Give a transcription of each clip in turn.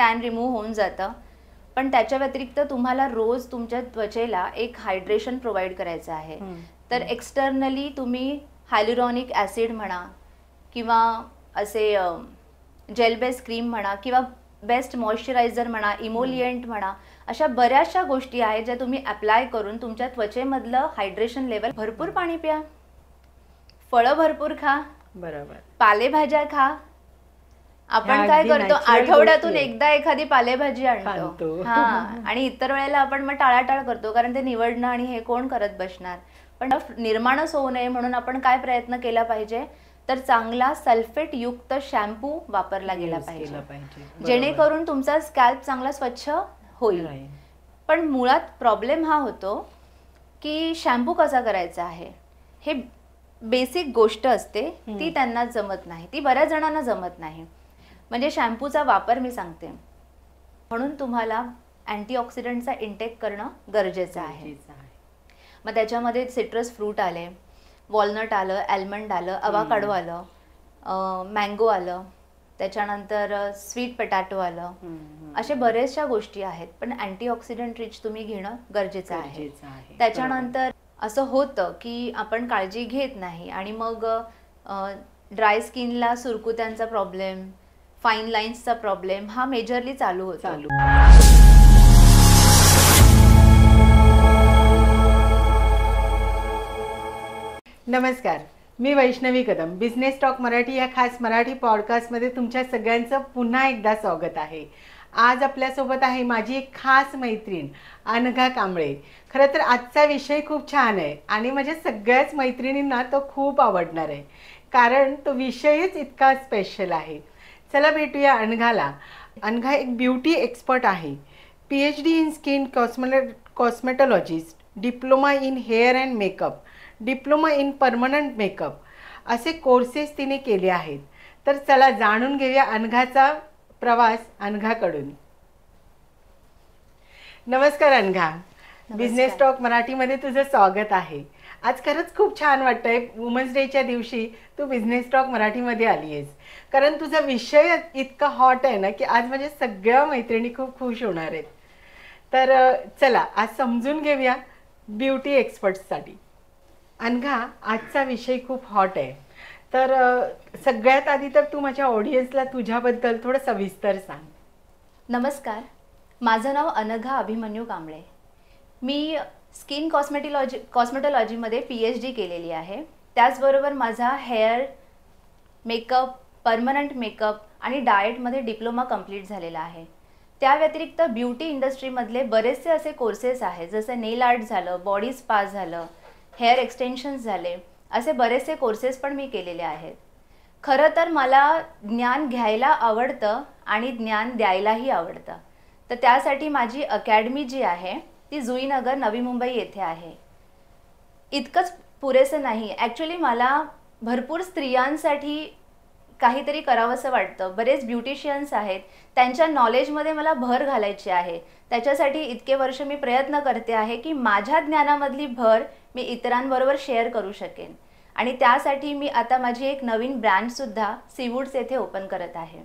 Tan remove होऊन जातं. पण त्याच्या व्यतिरिक्त तुम्हाला रोज तुमच्या त्वचेला एक हायड्रेशन प्रोव्हाइड करायचं आहे. तर एक्सटर्नली तुम्ही हायलुरॉनिक ॲसिड म्हणा किंवा असे जेल बेस क्रीम म्हणा किंवा बेस्ट मॉइश्चरायझर म्हणा, इमोलियंट म्हणा, अशा बऱ्याचशा गोष्टी आहेत ज्या तुम्ही अप्लाय करून तुमच्या त्वचेमधलं हायड्रेशन लेवल. भरपूर पाणी प्या, फळं भरपूर खा, बरोबर, पालेभाज्या खा. आपण काय करतो, आठवड्यातून एकदा एखादी पालेभाजी आणतो आणि इतर वेळेला आपण मग टाळाटाळ करतो, कारण ते निवडणं आणि हे कोण करत बसणार. पण निर्माणच होऊ नये म्हणून आपण काय प्रयत्न केला पाहिजे, तर चांगला सल्फेट युक्त शॅम्पू वापरला गेला पाहिजे, जेणेकरून तुमचा स्कॅल्प चांगला स्वच्छ होईल. पण मुळात प्रॉब्लेम हा होतो की शॅम्पू कसा करायचा आहे हे बेसिक गोष्ट असते, ती त्यांना जमत नाही, ती बऱ्याच जणांना जमत नाही. म्हणजे शॅम्पूचा वापर मी सांगते, म्हणून तुम्हाला अँटीऑक्सिडंटचा इंटेक करणं गरजेचं आहे. मग त्याच्यामध्ये सिट्रस फ्रूट आले, वॉलनट आलं, ॲल्मंड आलं, अवाकाडो आलं, मँगो आलं, त्याच्यानंतर स्वीट पोटॅटो आलं, असे बरेचशा गोष्टी आहेत. पण अँटीऑक्सिडंट रिच तुम्ही घेणं गरजेचं आहे. त्याच्यानंतर असं होतं की आपण काळजी घेत नाही आणि मग ड्राय स्किनला सुरकुत्यांचा प्रॉब्लेम, फाईन लाईन्सचा प्रॉब्लेम हा मेजरली चालू होतो. नमस्कार, मी वैष्णवी कदम. बिझनेस टॉक मराठी या खास मराठी पॉडकास्टमध्ये तुमच्या सगळ्यांचं पुन्हा एकदा स्वागत आहे. आज आपल्यासोबत आहे माझी एक खास मैत्रीण अनघा कांबळे. खरं तर आजचा विषय खूप छान आहे आणि माझ्या सगळ्याच मैत्रिणींना तो खूप आवडणार आहे, कारण तो विषयच इतका स्पेशल आहे. चला भेटूया अनघाला. अनघा एक ब्युटी एक्सपर्ट आहे, PhD in skin cosmetologist, diploma in hair and makeup, diploma in permanent makeup असे कोर्सेस तिने केले आहेत. तर चला जाणून घेऊया अनघाचा प्रवास अनघाकडून. नमस्कार अनघा, बिझनेस टॉक मराठीमध्ये तुझं स्वागत आहे. आज खरंच खूप छान वाटतंय, वुमन्स डेच्या दिवशी तू बिझनेस टॉक मराठीमध्ये आली आहेस, कारण तुझा विषय इतका हॉट आहे ना की आज माझ्या सगळ्या मैत्रिणी खूप खुश होणार आहेत. तर चला आज समजून घेऊया ब्युटी एक्सपर्ट्ससाठी. अनघा, आजचा विषय खूप हॉट आहे, तर सगळ्यात आधी तर तू माझ्या ऑडियन्सला तुझ्याबद्दल थोडं सविस्तर सांग. नमस्कार, माझं नाव अनघा अभिमन्यू कांबळे. मी स्किन कॉस्मेटॉलॉजीमध्ये PhD केलेली आहे. त्याचबरोबर माझा हेअर मेकअप, परमनंट मेकअप आणि डाएटमध्ये डिप्लोमा कंप्लीट झालेला आहे. त्या व्यतिरिक्त ब्युटी इंडस्ट्रीमधले बरेचसे असे कोर्सेस आहेत, जसं नेल आर्ट झालं, बॉडी स्पा झालं, हेअर एक्सटेन्शन्स झाले, असे बरेचसे कोर्सेस पण मी केलेले आहेत. खरं तर मला ज्ञान घ्यायला आवडतं आणि ज्ञान द्यायलाही आवडतं. तर त्यासाठी माझी अकॅडमी जी आहे ती जुईनगर, नवी मुंबई येथे आहे. इतकंच पुरेसं नाही, ॲक्च्युली मला भरपूर स्त्रियांसाठी काहीतरी करावंसं वाटतं. बरेच ब्युटिशियन्स आहेत, त्यांच्या नॉलेजमध्ये मला भर घालायची आहे. त्याच्यासाठी इतके वर्ष मी प्रयत्न करते आहे की माझ्या ज्ञानामधली भर मी इतरांबरोबर शेअर करू शकेन. आणि त्यासाठी मी आता माझी एक नवीन ब्रँचसुद्धा सीवूड्स येथे ओपन करत आहे.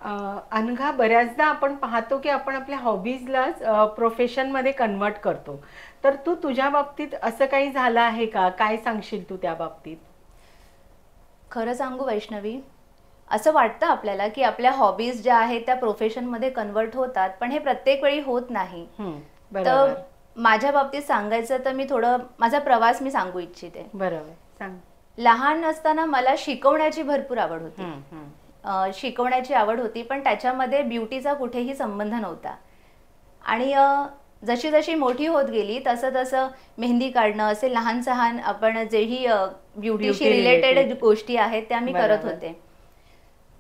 अनघा, बऱ्याचदा आपण पाहतो की आपण आपल्या हॉबीजलाच प्रोफेशनमध्ये कन्वर्ट करतो. तर तू तुझ्या बाबतीत असं काही झालं आहे का? काय सांगशील तू त्या बाबतीत? खरं सांगू वैष्णवी, असं वाटतं आपल्याला की आपल्या हॉबीज ज्या आहेत त्या प्रोफेशनमध्ये कन्वर्ट होतात, पण हे प्रत्येक वेळी होत नाही. तर माझ्या बाबतीत सांगायचं तर मी थोडं माझा प्रवास मी सांगू इच्छिते. बरोबर, सांग. लहान असताना मला शिकवण्याची भरपूर आवड होती. शिकवण्याची आवड होती, पण त्याच्यामध्ये ब्युटीचा कुठेही संबंध नव्हता. आणि जशी जशी मोठी होत गेली तसं तसं मेहंदी काढणं, असे लहान सहान आपण जेही ब्युटीशी रिलेटेड गोष्टी आहेत त्या मी करत होते.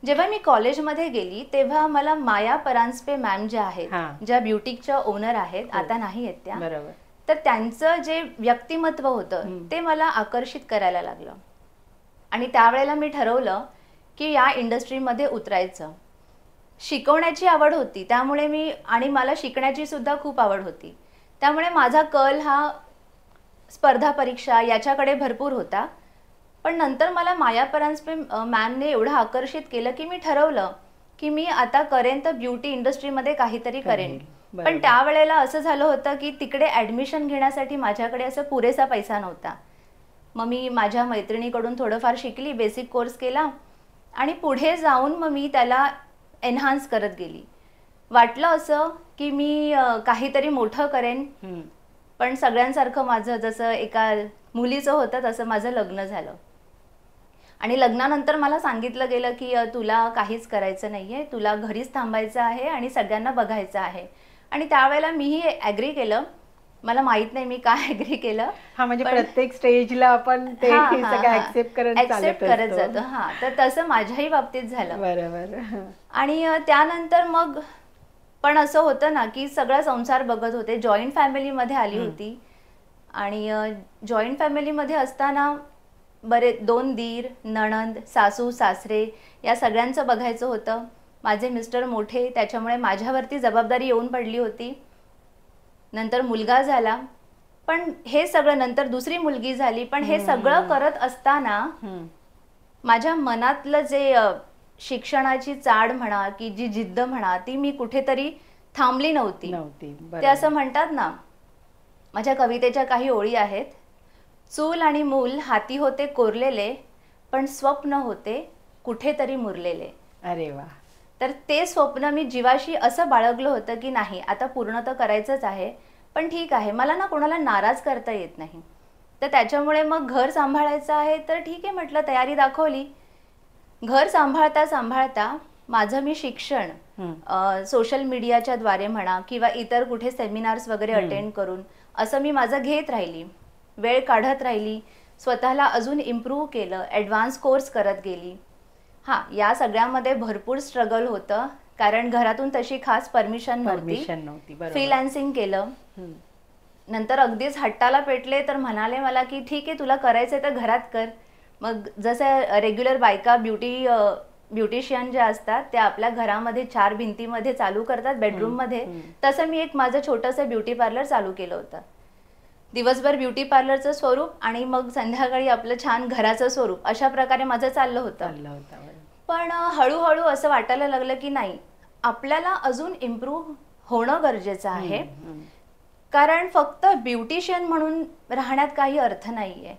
जेव्हा मी कॉलेजमध्ये गेली तेव्हा मला माया परांजपे मॅम ज्या आहेत, ज्या ब्युटिकच्या ओनर आहेत, आता नाही आहेत त्या, तर त्यांचं जे व्यक्तिमत्व होतं ते मला आकर्षित करायला लागलं. आणि त्यावेळेला मी ठरवलं की या इंडस्ट्रीमध्ये उतरायचं. शिकवण्याची आवड होती त्यामुळे आणि मला शिकण्याची सुद्धा खूप आवड होती, त्यामुळे माझा कल हा स्पर्धा परीक्षा याच्याकडे भरपूर होता. पण नंतर मला माया परांजपे मॅमने एवढं आकर्षित केलं की मी ठरवलं की मी आता करेन तर ब्युटी इंडस्ट्रीमध्ये काहीतरी करेन. बरोबर. पण त्यावेळेला असं झालं होतं की तिकडे ॲडमिशन घेण्यासाठी माझ्याकडे असं पुरेसा पैसा नव्हता. मग मी माझ्या मैत्रिणीकडून थोडंफार शिकली, बेसिक कोर्स केला आणि पुढे जाऊन मग मी त्याला एन्हान्स करत गेली. वाटलं असं की मी काहीतरी मोठं करेन, पण सगळ्यांसारखं माझं जसं एका मुलीचं होतं तसं माझं लग्न झालं. आणि लग्नानंतर मला सांगितलं गेलं की तुला काहीच करायचं नाहीये, तुला घरीच थांबायचं आहे आणि सगळ्यांना बघायचं आहे. आणि त्यावेळेला मीही ॲग्री केलं. मला माहित नाही मी काय ॲग्री केलं. म्हणजे प्रत्येक स्टेजला आपण ते सगळं ऍक्सेप्ट करत जातो. तर तसं माझ्याही बाबतीत झालं. बरोबर. आणि त्यानंतर मग पण असं होतं ना की सगळा संसार बघत होते. जॉईंट फॅमिलीमध्ये आली होती आणि जॉईंट फॅमिलीमध्ये असताना बरे 2 दीर, नणंद, सासू सासरे या सगळ्यांचं बघायचं होतं. माझे मिस्टर मोठे, त्याच्यामुळे माझ्यावरती जबाबदारी येऊन पडली होती. नंतर मुलगा झाला, पण हे सगळं नंतर दुसरी मुलगी झाली. पण हे सगळं करत असताना माझ्या मनातलं जे शिक्षणाची चाड म्हणा की जी जिद्द म्हणा ती मी कुठेतरी थांबली नव्हती. ते असं म्हणतात ना, माझ्या कवितेच्या काही ओळी आहेत. चूल आणि मूल हाती होते कोरलेले, पण स्वप्न होते कुठेतरी मुरलेले. अरे वा. तर ते स्वप्न मी जीवाशी असं बाळगलं होतं की नाही आता पूर्ण तर करायचंच आहे, पण ठीक आहे मला ना कोणाला नाराज करता येत नाही. तर त्याच्यामुळे मग घर सांभाळायचं आहे तर ठीक आहे म्हटलं, तयारी दाखवली. घर सांभाळता सांभाळता माझं मी शिक्षण सोशल मीडियाच्या द्वारे म्हणा किंवा इतर कुठे सेमिनार्स वगैरे अटेंड करून असं मी माझं घेत राहिली, वेळ काढत राहिली, स्वतःला अजून इम्प्रूव्ह केलं, ॲडव्हान्स कोर्स करत गेली. या सगळ्यामध्ये भरपूर स्ट्रगल होतं कारण घरातून तशी खास परमिशन नव्हती. फ्रीलान्सिंग केलं. नंतर अगदीच हट्टाला पेटले तर म्हणाले मला की ठीक आहे तुला करायचंय तर घरात कर. मग जसं रेग्युलर बायका ब्युटिशियन ज्या असतात त्या आपल्या घरामध्ये 4 भिंतीमध्ये चालू करतात बेडरूममध्ये, तसं मी एक माझं छोटंसं ब्युटी पार्लर चालू केलं होतं. दिवसभर ब्युटी पार्लरचं स्वरूप आणि मग संध्याकाळी आपलं छान घराचं स्वरूप, अशा प्रकारे माझं चाललं होतं. पण हळूहळू असं वाटायला लागलं की नाही आपल्याला अजून इम्प्रूव्ह होणं गरजेचं आहे. कारण फक्त ब्युटिशियन म्हणून राहण्यात काही अर्थ नाहीये.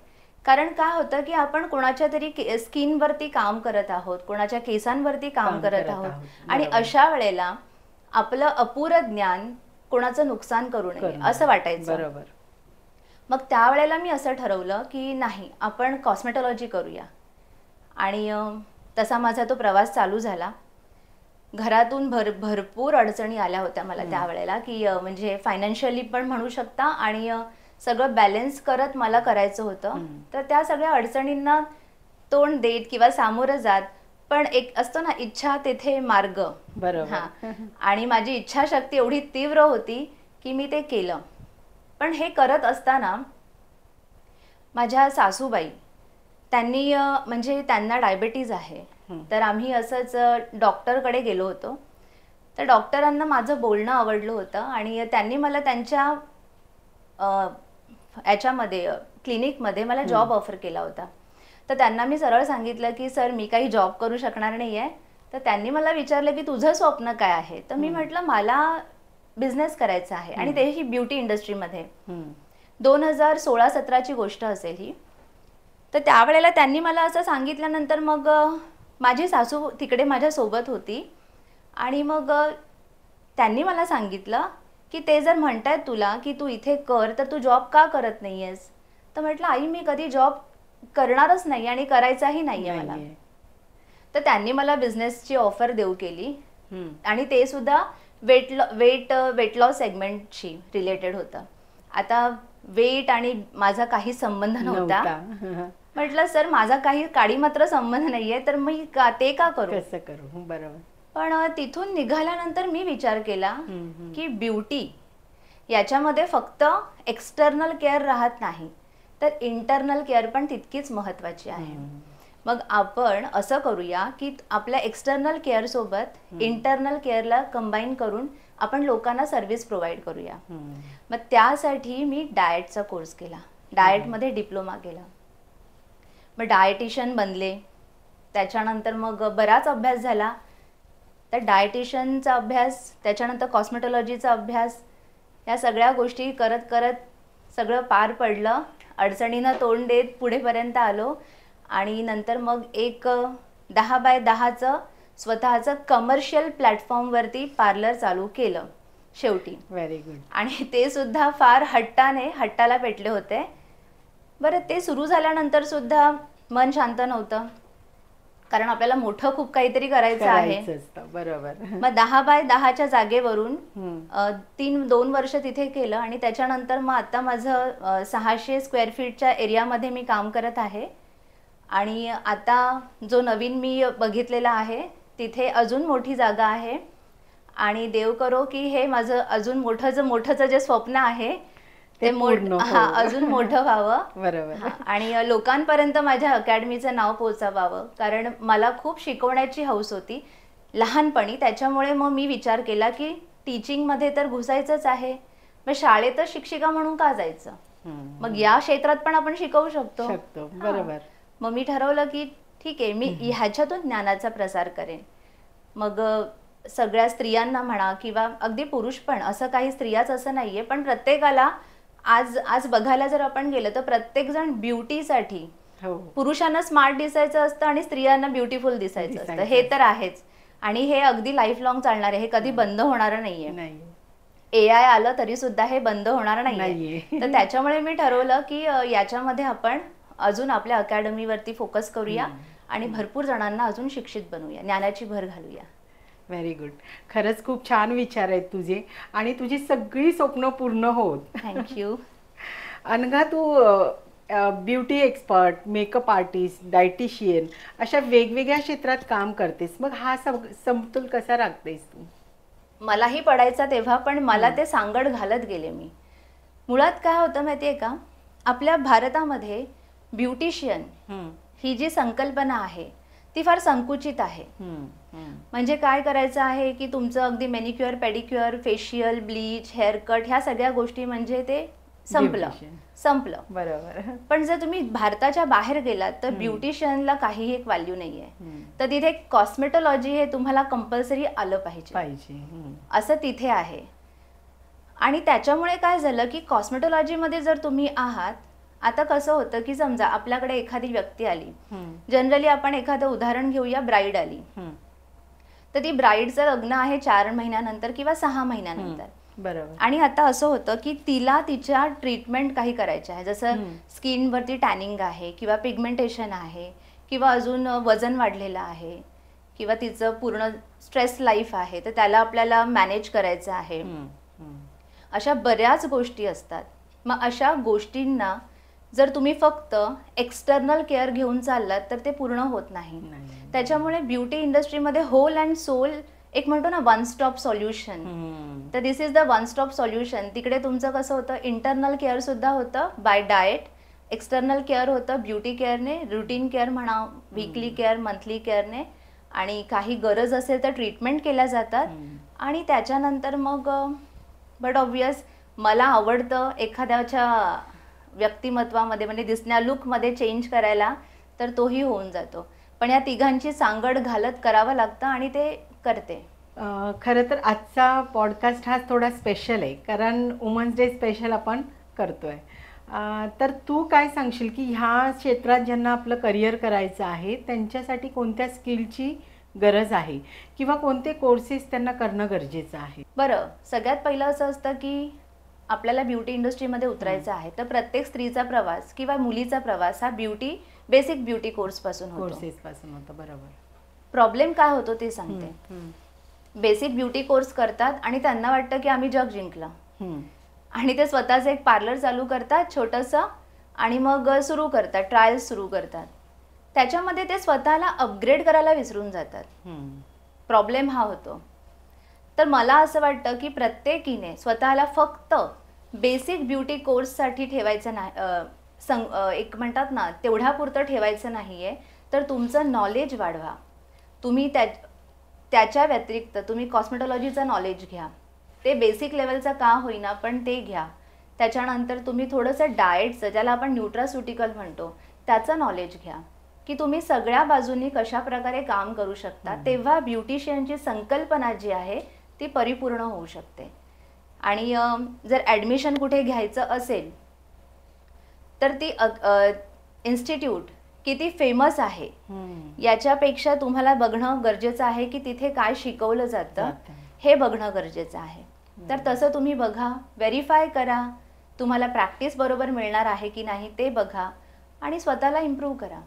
कारण काय होतं की आपण कोणाच्या तरी स्किनवरती काम करत आहोत, कोणाच्या केसांवरती काम करत आहोत आणि अशा वेळेला आपलं अपुरं ज्ञान कोणाचं नुकसान करू नये असं वाटायचं. मग त्यावेळेला मी असं ठरवलं की नाही आपण कॉस्मेटॉलॉजी करूया. आणि तसा माझा तो प्रवास चालू झाला. घरातून भरपूर अडचणी आल्या होत्या मला त्यावेळेला की म्हणजे फायनान्शियली पण म्हणू शकता आणि सगळं बॅलन्स करत मला करायचं होतं. तर त्या सगळ्या अडचणींना तोंड देत किंवा सामोरं जात, पण एक असतो ना इच्छा तेथे मार्ग. आणि माझी इच्छाशक्ती एवढी तीव्र होती की मी ते केलं. पण हे करत असताना माझ्या सासूबाई त्यांनी म्हणजे त्यांना डायबिटीज आहे, तर आम्ही असंच डॉक्टरकडे गेलो होतो. तर डॉक्टरांना माझं बोलणं आवडलं होतं आणि त्यांनी मला त्यांच्या याच्यामध्ये क्लिनिकमध्ये मला जॉब ऑफर केला होता. तर त्यांना मी सरळ सांगितलं की सर मी काही जॉब करू शकणार नाही आहे. तर त्यांनी मला विचारलं की तुझं स्वप्न काय आहे. तर मी म्हटलं मला बिझनेस करायचा आहे आणि तेही ब्युटी इंडस्ट्रीमध्ये. 2016-17ची गोष्ट असेल ही. तर त्यावेळेला त्यांनी मला असं सांगितल्यानंतर मग माझी सासू तिकडे माझ्यासोबत होती आणि मग त्यांनी मला सांगितलं की ते जर म्हणतायत तुला की तू इथे कर तर तू जॉब का करत नाही आहेस. तर म्हटलं आई मी कधी जॉब करणारच नाही आणि करायचाही नाही आहे मला. तर त्यांनी मला बिझनेसची ऑफर देऊ केली आणि ते सुद्धा वेट लॉस सेगमेंटशी रिलेटेड होतं. आता वेट आणि माझा काही संबंध नव्हता. म्हटलं सर माझा काही काडी मात्र संबंध नाहीये तर मी ते का करू. बरोबर. पण तिथून निघाल्यानंतर मी विचार केला की ब्युटी याच्यामध्ये फक्त एक्सटर्नल केअर राहत नाही तर इंटरनल केअर पण तितकीच महत्वाची आहे. मग आपण असं करूया की आपल्या एक्सटर्नल केअर सोबत इंटरनल केअरला कंबाईन करून आपण लोकांना सर्व्हिस प्रोव्हाइड करूया. मग त्यासाठी मी डाएटचा कोर्स केला, डाएटमध्ये डिप्लोमा केला. मग डाएटिशियन बनले. त्याच्यानंतर मग बराच अभ्यास झाला. तर डायटिशियनचा अभ्यास, त्याच्यानंतर कॉस्मेटॉलॉजीचा अभ्यास, या सगळ्या गोष्टी करत करत सगळं पार पडलं. अडचणींना तोंड देत पुढेपर्यंत आलो आणि नंतर मग एक 10 बाय 10चं स्वतःचं कमर्शियल प्लॅटफॉर्मवरती पार्लर चालू केलं शेवटी. Very good. आणि ते सुद्धा फार हट्टाला पेटले होते. बरं, ते सुरू झाल्यानंतर सुद्धा मन शांत नव्हतं, कारण आपल्याला मोठं खूप काहीतरी करायचं आहे. बरोबर. मग 10 बाय 10च्या जागेवरून 2 वर्ष तिथे केलं आणि त्याच्यानंतर मग आता माझं 600 स्क्वेअर फीटच्या एरियामध्ये मी काम करत आहे. आणि आता जो नवीन मी बघितलेला आहे तिथे अजून मोठी जागा आहे आणि देव करो की हे माझं अजून मोठं जे स्वप्न आहे ते अजून मोठं व्हावं. बरोबर. आणि लोकांपर्यंत माझ्या अकॅडमीचं नाव पोहोचवावं, कारण मला खूप शिकवण्याची हौस होती लहानपणी. त्याच्यामुळे मग मी विचार केला की टीचिंगमध्ये तर घुसायचंच आहे, मग शाळेतच शिक्षिका म्हणून का जायचं, मग या क्षेत्रात पण आपण शिकवू शकतो. बरोबर. मग मी ठरवलं की ठीक आहे, मी ह्याच्यातून ज्ञानाचा प्रसार करेन. मग सगळ्या स्त्रियांना म्हणा किंवा अगदी पुरुष पण, असं काही स्त्रियाच असं नाहीये, पण प्रत्येकाला आज बघायला जर आपण गेलं तर प्रत्येक जण ब्युटीसाठी, पुरुषांना स्मार्ट दिसायचं असतं आणि स्त्रियांना ब्युटिफुल दिसायचं असतं, हे तर आहेच. आणि हे अगदी लाईफ लॉंग चालणार आहे, हे कधी बंद होणार नाहीये. AI आलं तरी सुद्धा हे बंद होणार नाहीये. तर त्याच्यामुळे मी ठरवलं की याच्यामध्ये आपण अजून आपल्या अकॅडमीवरती फोकस करूया आणि भरपूर जणांना अजून शिक्षित बनवूया, ज्ञानाची भर घालूया. Very good. खरंच खूप छान विचार आहेत तुझे आणि तुझी सगळी स्वप्न पूर्ण होत. थँक्यू. अनघा, तू beauty expert, makeup artist, dietitian अशा वेगवेगळ्या क्षेत्रात काम करतेस. मग हा समतोल कसा राखतेस तू? मलाही पडायचा तेव्हा, पण मला ते सांगड घालत गेले मी. मुळात काय होतं माहितीये का, आपल्या भारतामध्ये ब्युटिशियन ही जी संकल्पना आहे ती फार संकुचित आहे. म्हणजे काय करायचं आहे की तुमचं अगदी manicure, pedicure, facial, bleach, haircut ह्या सगळ्या गोष्टी म्हणजे ते संपलं. बरोबर. पण जर तुम्ही भारताच्या बाहेर गेलात तर ब्युटिशियनला काहीही एक व्हॅल्यू नाहीये. तर तिथे कॉस्मेटॉलॉजी हे तुम्हाला कंपल्सरी आलं पाहिजे असं तिथे आहे. आणि त्याच्यामुळे काय झालं की कॉस्मेटॉलॉजीमध्ये जर तुम्ही आहात, आता कसं होतं की समजा आपल्याकडे एखादी व्यक्ती आली, जनरली आपण एखादं उदाहरण घेऊया, ब्राईड आली, तर ती ब्राईडचं लग्न आहे 4 महिन्यानंतर किंवा 6 महिन्यानंतर. बरोबर. आणि आता असं होतं की तिला तिच्या ट्रीटमेंट काही करायच्या आहे, जसं स्किनवरती टॅनिंग आहे किंवा पिगमेंटेशन आहे किंवा अजून वजन वाढलेलं आहे किंवा तिचं पूर्ण स्ट्रेस लाईफ आहे, तर त्याला आपल्याला मॅनेज करायचं आहे. अशा बऱ्याच गोष्टी असतात. मग अशा गोष्टींना जर तुम्ही फक्त एक्सटर्नल केअर घेऊन चाललात तर ते पूर्ण होत नाही. त्याच्यामुळे ब्युटी इंडस्ट्रीमध्ये होल अँड सोल एक म्हणतो ना, वन स्टॉप सॉल्युशन. तर this is the one stop solution. तिकडे तुमचं कसं होतं, इंटरनल केअर सुद्धा होतं बाय डाएट, एक्सटर्नल केअर होतं ब्युटी केअरने, रुटीन केअर म्हणा, वीकली केअर, मंथली केअरने, आणि काही गरज असेल तर ट्रीटमेंट केल्या जातात. आणि त्याच्यानंतर मग बट ऑब्वियस मला आवडतं एखाद्याच्या व्यक्तिमत्वामध्ये म्हणजे दिसण्या लुकमध्ये चेंज करायला, तर तोही होऊन जातो. पण या तिघांची सांगड घालत करावं लागतं आणि ते करते. खरं तर आजचा पॉडकास्ट हा थोडा स्पेशल आहे, कारण वुमन्स डे स्पेशल आपण करतोय. तर तू काय सांगशील की ह्या क्षेत्रात ज्यांना आपलं करिअर करायचं आहे त्यांच्यासाठी कोणत्या स्किलची गरज आहे किंवा कोणते कोर्सेस त्यांना करणं गरजेचं आहे? बरं, सगळ्यात पहिलं असं असतं की आपल्याला ब्युटी इंडस्ट्रीमध्ये उतरायचं आहे, तर प्रत्येक स्त्रीचा प्रवास किंवा मुलीचा प्रवास हा बेसिक ब्युटी कोर्सपासून होतो. बरोबर. प्रॉब्लेम काय होतो ते सांगते. बेसिक ब्युटी कोर्स करतात आणि त्यांना वाटतं की आम्ही जग जिंकलं, आणि ते स्वतःचं एक पार्लर चालू करतात छोटंसं आणि मग सुरू करतात, ट्रायल्स सुरू करतात. त्याच्यामध्ये ते स्वतःला अपग्रेड करायला विसरून जातात. प्रॉब्लेम हा होतो. तर मला असं वाटतं की प्रत्येकीने स्वतःला फक्त बेसिक ब्युटी कोर्ससाठी ठेवायचं नाही, एक म्हणतात ना तेवढ्यापुरतं ठेवायचं नाहीये, तर तुमचं नॉलेज वाढवा. तुम्ही त्याच्या व्यतिरिक्त तुम्ही कॉस्मेटॉलॉजीचं नॉलेज घ्या, ते बेसिक लेवलचं का होईना पण ते घ्या. त्याच्यानंतर तुम्ही थोडंसं डाएटचं, ज्याला आपण न्यूट्रास्युटिकल म्हणतो, त्याचं नॉलेज घ्या. की तुम्ही सगळ्या बाजूंनी कशा प्रकारे काम करू शकता, तेव्हा ब्युटिशियनची संकल्पना जी आहे ती परिपूर्ण होऊ शकते. आणि जर ॲडमिशन कुठे घ्यायचं असेल तर ती इन्स्टिट्यूट किती फेमस आहे याच्यापेक्षा तुम्हाला बघणं गरजेचं आहे की तिथे काय शिकवलं जातं हे बघणं गरजेचं आहे. तर तसं तुम्ही बघा, व्हेरीफाय करा, तुम्हाला प्रॅक्टिस बरोबर मिळणार आहे की नाही ते बघा आणि स्वतःला इम्प्रूव्ह करा.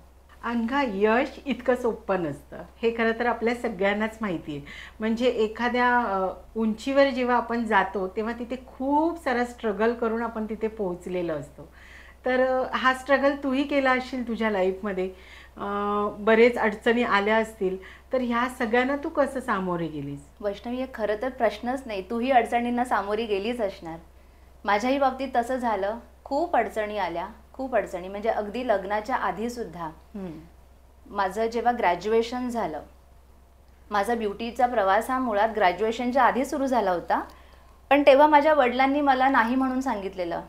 अनघा, यश इतकं सोपं नसतं हे खरं तर आपल्या सगळ्यांनाच माहिती आहे. म्हणजे एखाद्या उंचीवर जेव्हा आपण जातो तेव्हा तिथे खूप सारा स्ट्रगल करून आपण तिथे पोहोचलेलो असतो. तर हा स्ट्रगल तूही केला असशील तुझ्या लाईफमध्ये, बरेच अडचणी आल्या असतील, तर ह्या सगळ्यांना तू कसं सामोरे गेलीस? वैष्णवी, हे खरं तर प्रश्नच नाही, तूही अडचणींना सामोरी गेलीच असणार. माझ्याही बाबतीत तसं झालं. खूप अडचणी आल्या, खूप अडचणी. म्हणजे अगदी लग्नाच्या आधीसुद्धा माझं जेव्हा ग्रॅज्युएशन झालं, माझा ब्युटीचा प्रवास हा मुळात ग्रॅज्युएशनच्या आधी सुरू झाला होता. पण तेव्हा माझ्या वडिलांनी मला नाही म्हणून सांगितलेलं.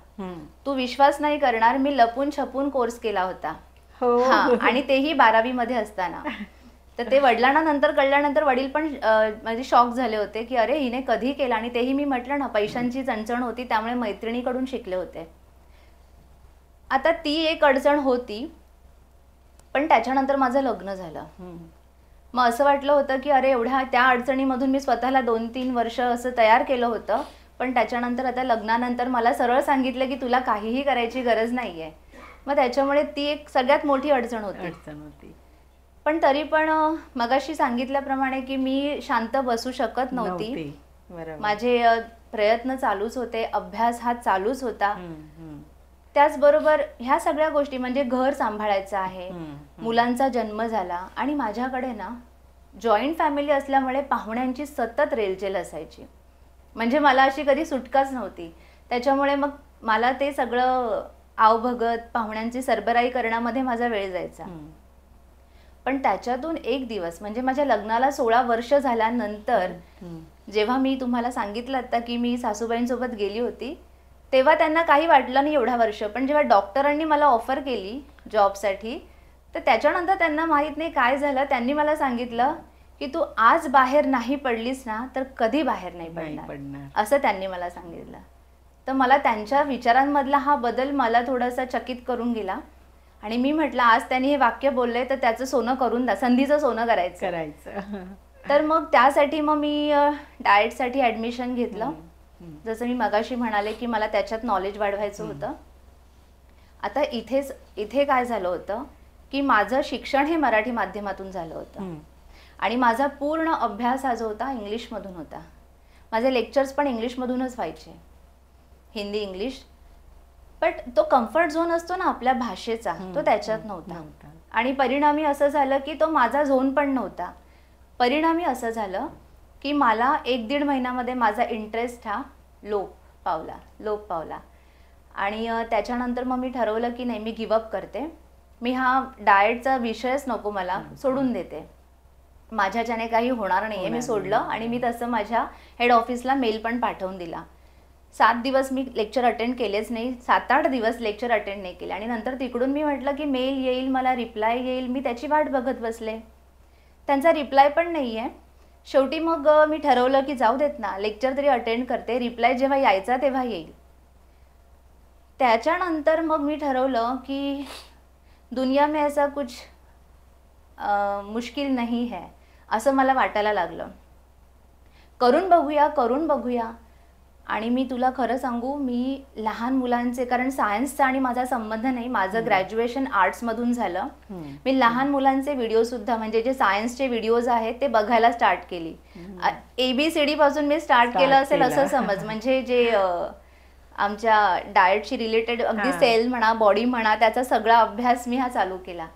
तू विश्वास नाही करणार, मी लपून छपून कोर्स केला होता. आणि तेही 12वी मध्ये असताना. तर ते वडिलांना नंतर कळल्यानंतर वडील पण म्हणजे शॉक झाले होते की अरे हिने कधी केलं. आणि तेही मी म्हटलं ना, पैशांची चणचण होती त्यामुळे मैत्रिणीकडून शिकले होते. आता ती एक अडचण होती. पण त्याच्यानंतर माझं लग्न झालं. मग असं वाटलं होतं की अरे एवढ्या त्या अडचणीमधून मी स्वतःला 2-3 वर्ष असं तयार केलं होतं. पण त्याच्यानंतर आता लग्नानंतर मला सरळ सांगितलं की तुला काहीही करायची गरज नाहीये. मग त्याच्यामुळे ती एक सगळ्यात मोठी अडचण होती. पण तरी पण मगाशी सांगितल्याप्रमाणे की मी शांत बसू शकत नव्हती. माझे प्रयत्न चालूच होते, अभ्यास हा चालूच होता. त्याचबरोबर ह्या सगळ्या गोष्टी म्हणजे घर सांभाळायचं आहे, मुलांचा जन्म झाला आणि माझ्याकडे ना जॉईंट फॅमिली असल्यामुळे पाहुण्यांची सतत रेलचेल असायची. म्हणजे मला अशी कधी सुटकाच नव्हती. त्याच्यामुळे मग मला ते सगळं आवभगत पाहुण्यांची सरबराई करण्यामध्ये माझा वेळ जायचा. पण त्याच्यातून एक दिवस म्हणजे माझ्या लग्नाला 16 वर्ष झाल्यानंतर जेव्हा मी तुम्हाला सांगितलं आता की मी सासूबाईंसोबत गेली होती, तेव्हा त्यांना काही वाटलं नाही एवढा वर्ष. पण जेव्हा डॉक्टरांनी मला ऑफर केली जॉबसाठी, तर त्याच्यानंतर त्यांना माहीत नाही काय झालं, त्यांनी मला सांगितलं की तू आज बाहेर नाही पडलीस ना तर कधी बाहेर नाही पडणार, असं त्यांनी मला सांगितलं. तर मला त्यांच्या विचारांमधला हा बदल मला थोडासा चकित करून गेला. आणि मी म्हटलं आज त्यांनी हे वाक्य बोलले तर त्याचं सोनं करून द्या, संधीचं सोनं करायचं. तर मग त्यासाठी मग मी डाएटसाठी ॲडमिशन घेतलं. जसं मी मगाशी म्हणाले की मला त्याच्यात नॉलेज वाढवायचं होतं. आता इथे काय झालं होतं की माझं शिक्षण हे मराठी माध्यमातून झालं होतं आणि माझा पूर्ण अभ्यास हा जो होता इंग्लिशमधून होता. माझे लेक्चर्स पण इंग्लिशमधूनच व्हायचे, हिंदी इंग्लिश. बट तो कम्फर्ट झोन असतो ना आपल्या भाषेचा, तो त्याच्यात नव्हता. आणि परिणामी असं झालं की तो माझा झोन पण नव्हता. परिणामी असं झालं की मला 1-1.5 महिन्यामध्ये माझा इंटरेस्ट हा लोप पावला. आणि त्याच्यानंतर मग मी ठरवलं की नाही, मी गिवअप करते. मी हा डाएटचा विषयच नको, मला सोडून देते. माझ्याच्याने काही होणार नाहीये, मी सोडलं. आणि मी तसं माझ्या हेड ऑफिसला मेल पण पाठवून दिला. 7 दिवस मी लेक्चर अटेंड केलेच नाही, 7-8 दिवस लेक्चर अटेंड नाही केले. आणि नंतर तिकडून मी म्हटलं की मेल येईल, मला रिप्लाय येईल, मी त्याची वाट बघत बसले. त्यांचा रिप्लाय पण नाही आहे. शेवटी मग मी ठरवलं की जाऊ देत ना, लेक्चर तरी अटेंड करते, रिप्लाय जेव्हा यायचा तेव्हा येईल. त्याच्यानंतर मग मी ठरवलं की दुनिया में ऐसा कुछ मुश्किल नहीं है असं मला वाटायला लागलं. करून बघूया. आणि मी तुला खरं सांगू, मी लहान मुलांचे, कारण सायन्सचा आणि माझा संबंध नाही, माझं ग्रॅज्युएशन आर्ट्समधून झालं. मी लहान मुलांचे व्हिडिओ सुद्धा, म्हणजे जे सायन्सचे व्हिडिओज आहेत ते बघायला स्टार्ट केली. ABCD पासून मी स्टार्ट केलं असेल असं समज. म्हणजे जे आमच्या डाएटशी रिलेटेड अगदी सेल म्हणा, बॉडी म्हणा, त्याचा सगळा अभ्यास मी हा चालू केला.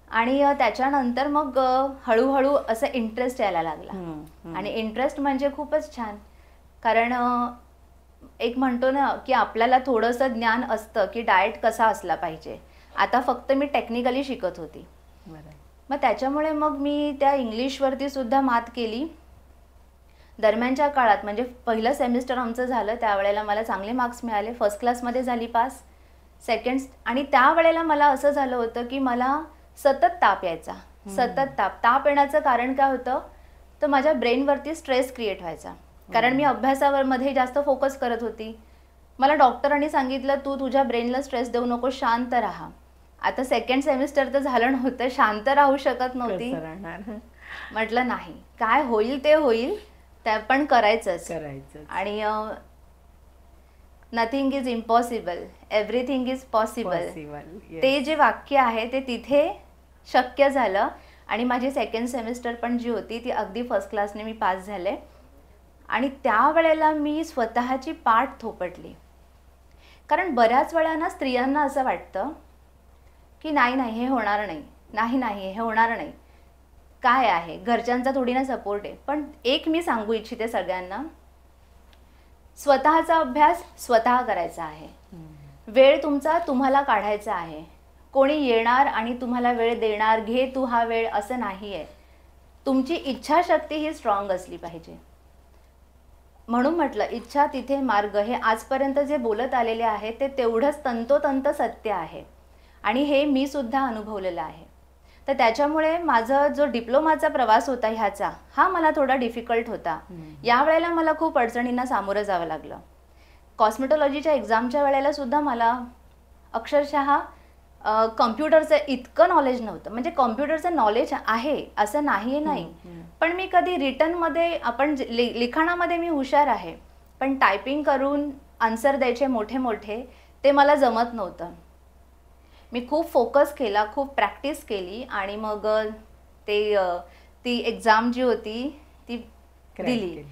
आणि त्याच्यानंतर मग हळूहळू असं इंटरेस्ट यायला लागला. आणि इंटरेस्ट म्हणजे खूपच छान, कारण एक म्हणतो ना की आपल्याला थोडंसं ज्ञान असतं की डाएट कसा असला पाहिजे. आता फक्त मी टेक्निकली शिकत होती. मग त्याच्यामुळे मग मी त्या इंग्लिशवरती सुद्धा मात केली. दरम्यानच्या काळात म्हणजे पहिलं सेमिस्टर आमचं झालं त्यावेळेला मला चांगले मार्क्स मिळाले, फर्स्ट क्लासमध्ये झाली पास. सेकंड, आणि त्यावेळेला मला असं झालं होतं की मला सतत ताप यायचा, सतत ताप येण्याचं कारण काय होतं, तर माझ्या ब्रेनवरती स्ट्रेस क्रिएट व्हायचा. कारण मी अभ्यासावर मध्ये जास्त फोकस करत होती. मला डॉक्टरांनी सांगितलं तू तुझ्या ब्रेनला स्ट्रेस देऊ नको, शांत राहा. आता सेकंड सेमिस्टर तर झालं नव्हतं, शांत राहू शकत नव्हती. म्हटलं नाही, काय होईल ते होईल, ते पण करायचंच. आणि nothing is impossible, everything is possible, ते जे वाक्य आहे ते तिथे शक्य झालं. आणि माझी सेकंड सेमिस्टर पण जी होती ती अगदी फर्स्ट क्लासने मी पास झाले. आणि त्यावेळेला मी स्वतःची पाठ थोपटली. कारण बऱ्याच वेळा ना स्त्रियांना असं वाटतं की नाही नाही हे होणार नाही, नाही नाही हे होणार नाही, काय आहे, घरच्यांचा थोडी ना सपोर्ट आहे. पण एक मी सांगू इच्छिते सगळ्यांना, स्वतःचा अभ्यास स्वतः करायचा आहे. वेळ तुमचा तुम्हाला काढायचा आहे. कोणी येणार आणि तुम्हाला वेळ देणार, घे तू हा वेळ, असं नाही आहे. तुमची इच्छाशक्ती ही स्ट्रॉंग असली पाहिजे. म्हणून म्हटलं इच्छा तिथे मार्ग, हे आजपर्यंत जे बोलत आलेले आहे ते तेवढंच तंतोतंत सत्य आहे. आणि हे मी सुद्धा अनुभवलेलं आहे. तर त्याच्यामुळे माझा जो डिप्लोमाचा प्रवास होता ह्याचा, हा मला थोडा डिफिकल्ट होता. यावेळेला मला खूप अडचणींना सामोरं जावं लागलं. कॉस्मेटॉलॉजीच्या एक्झामच्या वेळेला सुद्धा मला अक्षरशः कम्प्युटरचं इतकं नॉलेज नव्हतं. म्हणजे कॉम्प्युटरचं नॉलेज आहे असं नाही, पण मी कधी रिटनमध्ये, आपण लिखाणामध्ये मी हुशार आहे, पण टायपिंग करून आन्सर द्यायचे मोठे मोठे ते मला जमत नव्हतं. मी खूप फोकस केला, खूप प्रॅक्टिस केली आणि मग ती एक्झाम जी होती ती दिली.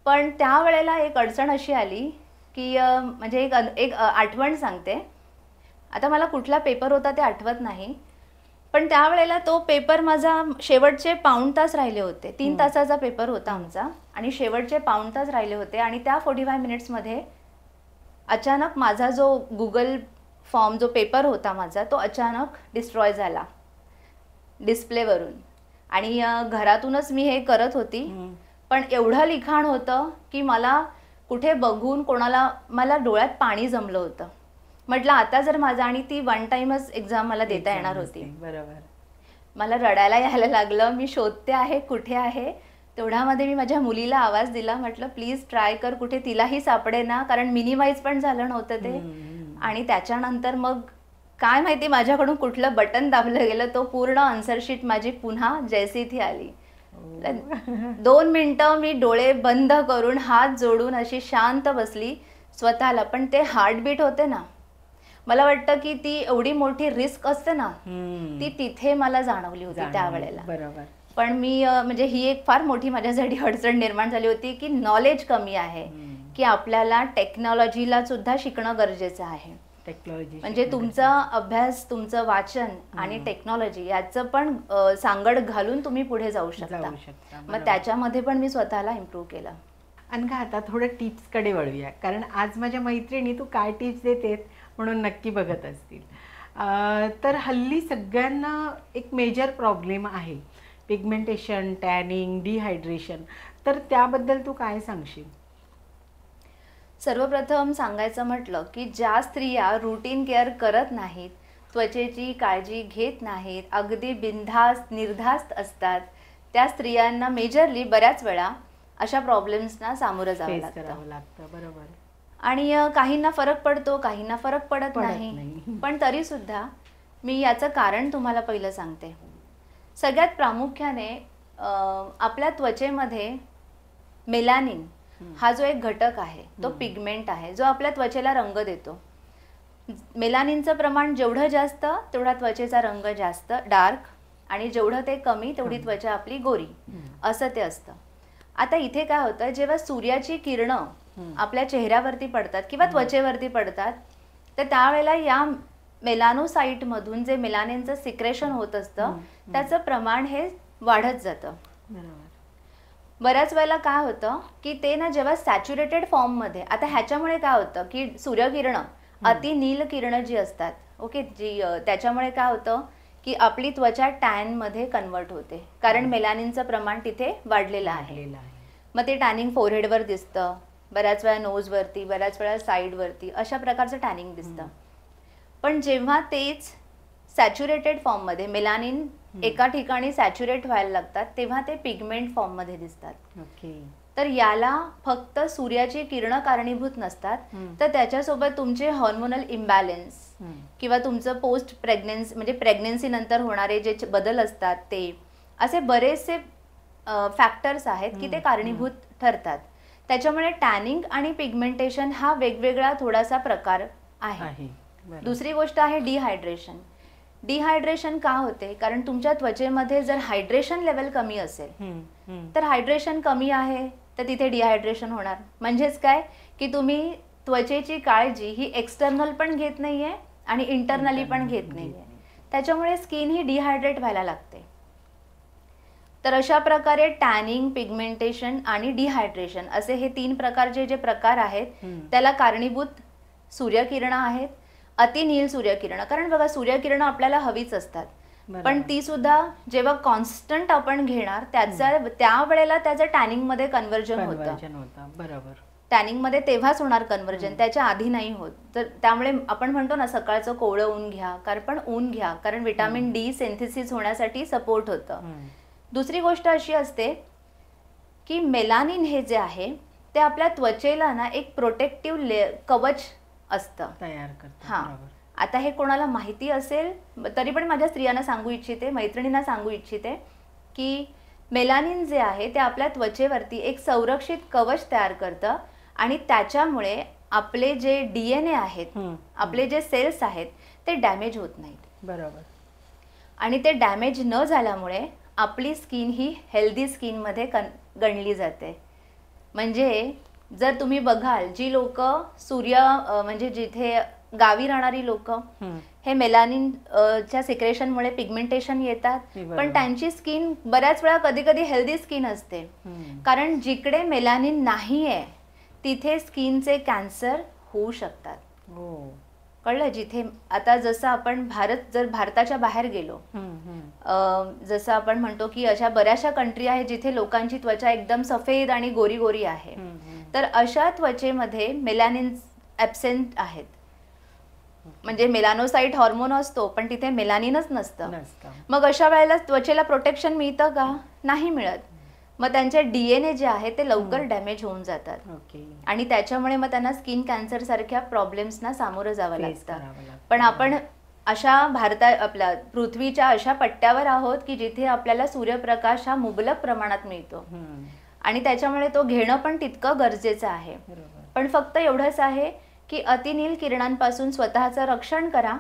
पण त्यावेळेला एक अडचण अशी आली की म्हणजे एक आठवण सांगते. आता मला कुठला पेपर होता ते आठवत नाही, पण त्यावेळेला तो पेपर माझा शेवटचे पाऊण तास राहिले होते. 3 तासाचा पेपर होता आमचा आणि शेवटचे पाऊण तास राहिले होते. आणि त्या 45 मिनिट्समध्ये अचानक माझा जो गुगल फॉर्म, जो पेपर होता माझा, तो अचानक डिस्ट्रॉय झाला डिस्प्लेवरून. आणि घरातूनच मी हे करत होती, पण एवढं लिखाण होतं की मला कुठे बघून कोणाला, मला डोळ्यात पाणी जमलं होतं. म्हटलं आता जर माझा, आणि ती वन टाइमच एक्झाम मला देता येणार होती. बरोबर. मला रडायला यायला लागलं. मी शोधते आहे कुठे आहे. तेवढ्यामध्ये मी माझ्या मुलीला आवाज दिला, म्हटलं प्लीज ट्राय कर, कुठे तिलाही सापडे ना, कारण मिनिमाइज पण झालं नव्हतं ते. आणि त्याच्यानंतर मग काय माहिती माझ्याकडून कुठलं बटन दाबलं गेलं, तो पूर्ण आन्सर शीट माझी पुन्हा जैसी थी आली. 2 मिनिटं मी डोळे बंद करून हात जोडून अशी शांत बसली स्वतःला. पण ते हार्टबीट होते ना, मला वाटतं की ती एवढी मोठी रिस्क असते ना, ती तिथे मला जाणवली होती त्यावेळेला. बरोबर. पण मी म्हणजे ही एक फार मोठी माझ्यासाठी अडचण निर्माण झाली होती की नॉलेज कमी आहे, की आपल्याला टेक्नॉलॉजीला सुद्धा शिकणं गरजेचं आहे. टेक्नॉलॉजी म्हणजे तुमचा अभ्यास, तुमचं वाचन आणि टेक्नॉलॉजी याचं पण सांगड घालून तुम्ही पुढे जाऊ शकता. मग त्याच्यामध्ये पण मी स्वतःला इम्प्रूव्ह केलं. अनघा, आता थोडं टिप्सकडे वळूया, कारण आज माझ्या मैत्रिणी तू काय टिप्स देतेस म्हणून नक्की बघत असतील. तर हल्ली सगळ्यांना एक मेजर प्रॉब्लेम आहे, पिगमेंटेशन, टॅनिंग, डिहायड्रेशन. तर त्याबद्दल तू काय सांगशील? सर्वप्रथम सांगायचं म्हटलं की ज्या स्त्रिया रूटीन केअर करत नाहीत, त्वचेची काळजी घेत नाहीत, अगदी बिनधास्त निर्धास्त असतात, त्या स्त्रियांना मेजरली बऱ्याच वेळा अशा प्रॉब्लेम्सना सामोरं जावं लागतं. बरोबर. आणि काहींना फरक पडतो, काहींना फरक पडत नाही. पण तरी सुद्धा मी याचं कारण तुम्हाला पहिलं सांगते. सगळ्यात प्रामुख्याने आपल्या त्वचेमध्ये मेलानिन हा जो एक घटक आहे, तो पिगमेंट आहे, जो आपल्या त्वचेला रंग देतो. मेलानिनचं प्रमाण जेवढं जास्त तेवढा त्वचेचा रंग जास्त डार्क, आणि जेवढं ते कमी तेवढी त्वचा आपली गोरी, असं ते असतं. आता इथे काय होतं, जेव्हा सूर्याची किरणं आपल्या चेहऱ्यावरती पडतात किंवा त्वचेवरती पडतात, तर त्यावेळेला या मेलानोसाइटमधून जे मेलानिनचं सिक्रेशन होत असतं त्याचं प्रमाण हे वाढत जातं. बऱ्याच वेळेला काय होतं की ते ना जेव्हा सॅच्युरेटेड फॉर्ममध्ये, आता ह्याच्यामुळे काय होतं की सूर्यकिरणं, अति नील किरणं जी असतात, ओके, जी त्याच्यामुळे काय होतं की आपली त्वचा टॅनमध्ये कन्वर्ट होते, कारण मेलानिनचं प्रमाण तिथे वाढलेलं आहे. मग ते टॅनिंग फोरहेडवर दिसतं, बऱ्याच वेळा नोजवरती, बऱ्याच वेळा साईडवरती, अशा प्रकारचं टॅनिंग दिसतं. पण जेव्हा तेच सॅच्युरेटेड फॉर्ममध्ये मेलानिन एका ठिकाणी सॅच्युरेट व्हायला लागतात तेव्हा ते पिगमेंट फॉर्ममध्ये दिसतात. ओके. तर याला फक्त सूर्याची किरणं कारणीभूत नसतात, तर त्याच्यासोबत तुमचे हॉर्मोनल इम्बॅलन्स किंवा तुमचं पोस्ट प्रेग्नन्सी म्हणजे प्रेग्नन्सी नंतर होणारे जे बदल असतात ते असे बरेचसे फॅक्टर्स आहेत की ते कारणीभूत ठरतात. त्याच्यामुळे टॅनिंग आणि पिगमेंटेशन हा वेगवेगळा थोडासा प्रकार आहे. दुसरी गोष्ट आहे डिहायड्रेशन. डिहायड्रेशन का होते? कारण तुमच्या त्वचेमध्ये जर हायड्रेशन लेवल कमी असेल तर हायड्रेशन कमी आहे तर तिथे डिहायड्रेशन होणार. म्हणजेच काय की तुम्ही त्वचेची काळजी ही एक्सटर्नल पण घेत नाहीये आणि इंटरनली पण घेत नाहीये, त्याच्यामुळे स्किन ही डिहायड्रेट व्हायला लागते. तर अशा प्रकारे टॅनिंग, पिगमेंटेशन आणि डिहायड्रेशन असे हे 3 प्रकारचे जे प्रकार आहेत त्याला कारणीभूत सूर्यकिरणं आहेत. अतिनील सूर्यकिरणं, कारण बघा सूर्यकिरणं आपल्याला हवीच असतात, पण ती सुद्धा जेव्हा कॉन्स्टंट आपण घेणार त्यावेळेला त्याचं टॅनिंग मध्ये कन्व्हर्जन होतं. बरोबर. टॅनिंग मध्ये तेव्हाच होणार कन्व्हर्जन, त्याच्या आधी नाही होत. तर त्यामुळे आपण म्हणतो ना सकाळचं कोवळं ऊन घ्या, ऊन घ्या, कारण विटामिन डी सिंथेसिस होण्यासाठी सपोर्ट होतं. दुसरी गोष्ट अशी असते की मेलानिन हे जे आहे ते आपल्या त्वचेला ना एक प्रोटेक्टिव्ह कवच असतं तयार करतं. हां, आता हे कोणाला माहिती असेल तरी पण माझ्या स्त्रियांना सांगू इच्छिते, मैत्रिणींना सांगू इच्छिते की मेलानिन जे आहे ते आपल्या त्वचेवरती एक संरक्षित कवच तयार करतं आणि त्याच्यामुळे आपले जे DNA आहेत, आपले जे सेल्स आहेत ते डॅमेज होत नाहीत. बरोबर. आणि ते डॅमेज न झाल्यामुळे आपली स्किन ही हेल्दी स्किनमध्ये गणली जाते. म्हणजे जर तुम्ही बघाल जी लोक म्हणजे जिथे गावी राहणारी लोक हे मेलानिन च्या सिक्रेशनमुळे पिगमेंटेशन येतात, पण त्यांची स्किन बऱ्याच वेळा कधी कधी हेल्दी स्किन असते. कारण जिकडे मेलानिन नाहीये तिथे स्किनचे कॅन्सर होऊ शकतात. कळलं? जिथे आता जसं आपण जर भारताच्या बाहेर गेलो, जसं आपण म्हणतो की अशा बऱ्याचशा कंट्री आहेत जिथे लोकांची त्वचा एकदम सफेद आणि गोरी गोरी आहे, तर अशा त्वचेमध्ये मेलानिन ॲब्सेंट आहेत. म्हणजे मेलानोसाइट हॉर्मोन असतो पण तिथे मेलानिनच नसतं. मग अशा वेळेला त्वचेला प्रोटेक्शन मिळतं का? नाही मिळत. मग त्यांचे DNA जे आहे ते लवकर डॅमेज होऊन जातात. आणि त्याच्यामुळे मग त्यांना स्किन कॅन्सर सारख्या प्रॉब्लेम्सना सामोरं जावं लागतं. पण आपण अशा आपल्या पृथ्वीच्या अशा पट्ट्यावर आहोत की जिथे आपल्याला सूर्यप्रकाश हा मुबलक प्रमाणात मिळतो आणि त्याच्यामुळे तो घेणं पण तितकं गरजेचं आहे. पण फक्त एवढंच आहे की अतिनील किरणांपासून स्वतःचं रक्षण करा.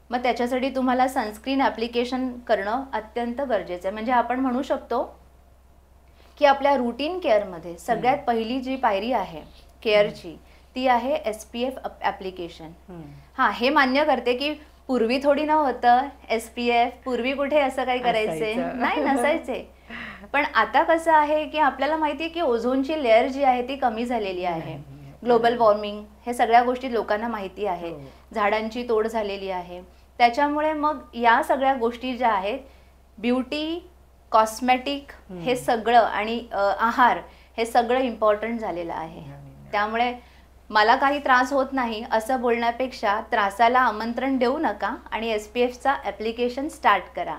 मग त्याच्यासाठी तुम्हाला सनस्क्रीन ॲप्लिकेशन करणं अत्यंत गरजेचं आहे. म्हणजे आपण म्हणू शकतो की आपल्या रुटीन केअरमध्ये सगळ्यात पहिली जी पायरी आहे केअरची ती आहे SPF ॲप्लिकेशन. हां, हे मान्य करते की पूर्वी थोडी नव्हतं SPF, पूर्वी कुठे असं काही करायचे नाही, नसायचे. पण आता कसं आहे की आपल्याला माहिती आहे की ओझोनची लेअर जी आहे ती कमी झालेली आहे. ग्लोबल वॉर्मिंग हे सगळ्या गोष्टी लोकांना माहिती आहे. झाडांची तोड झालेली आहे. त्याच्यामुळे मग या सगळ्या गोष्टी ज्या आहेत, ब्युटी, कॉस्मेटिक हे सगळं आणि आहार हे सगळं इम्पॉर्टंट झालेलं आहे. त्यामुळे मला काही त्रास होत नाही असं बोलण्यापेक्षा त्रासाला आमंत्रण देऊ नका आणि SPFचा ॲप्लिकेशन स्टार्ट करा.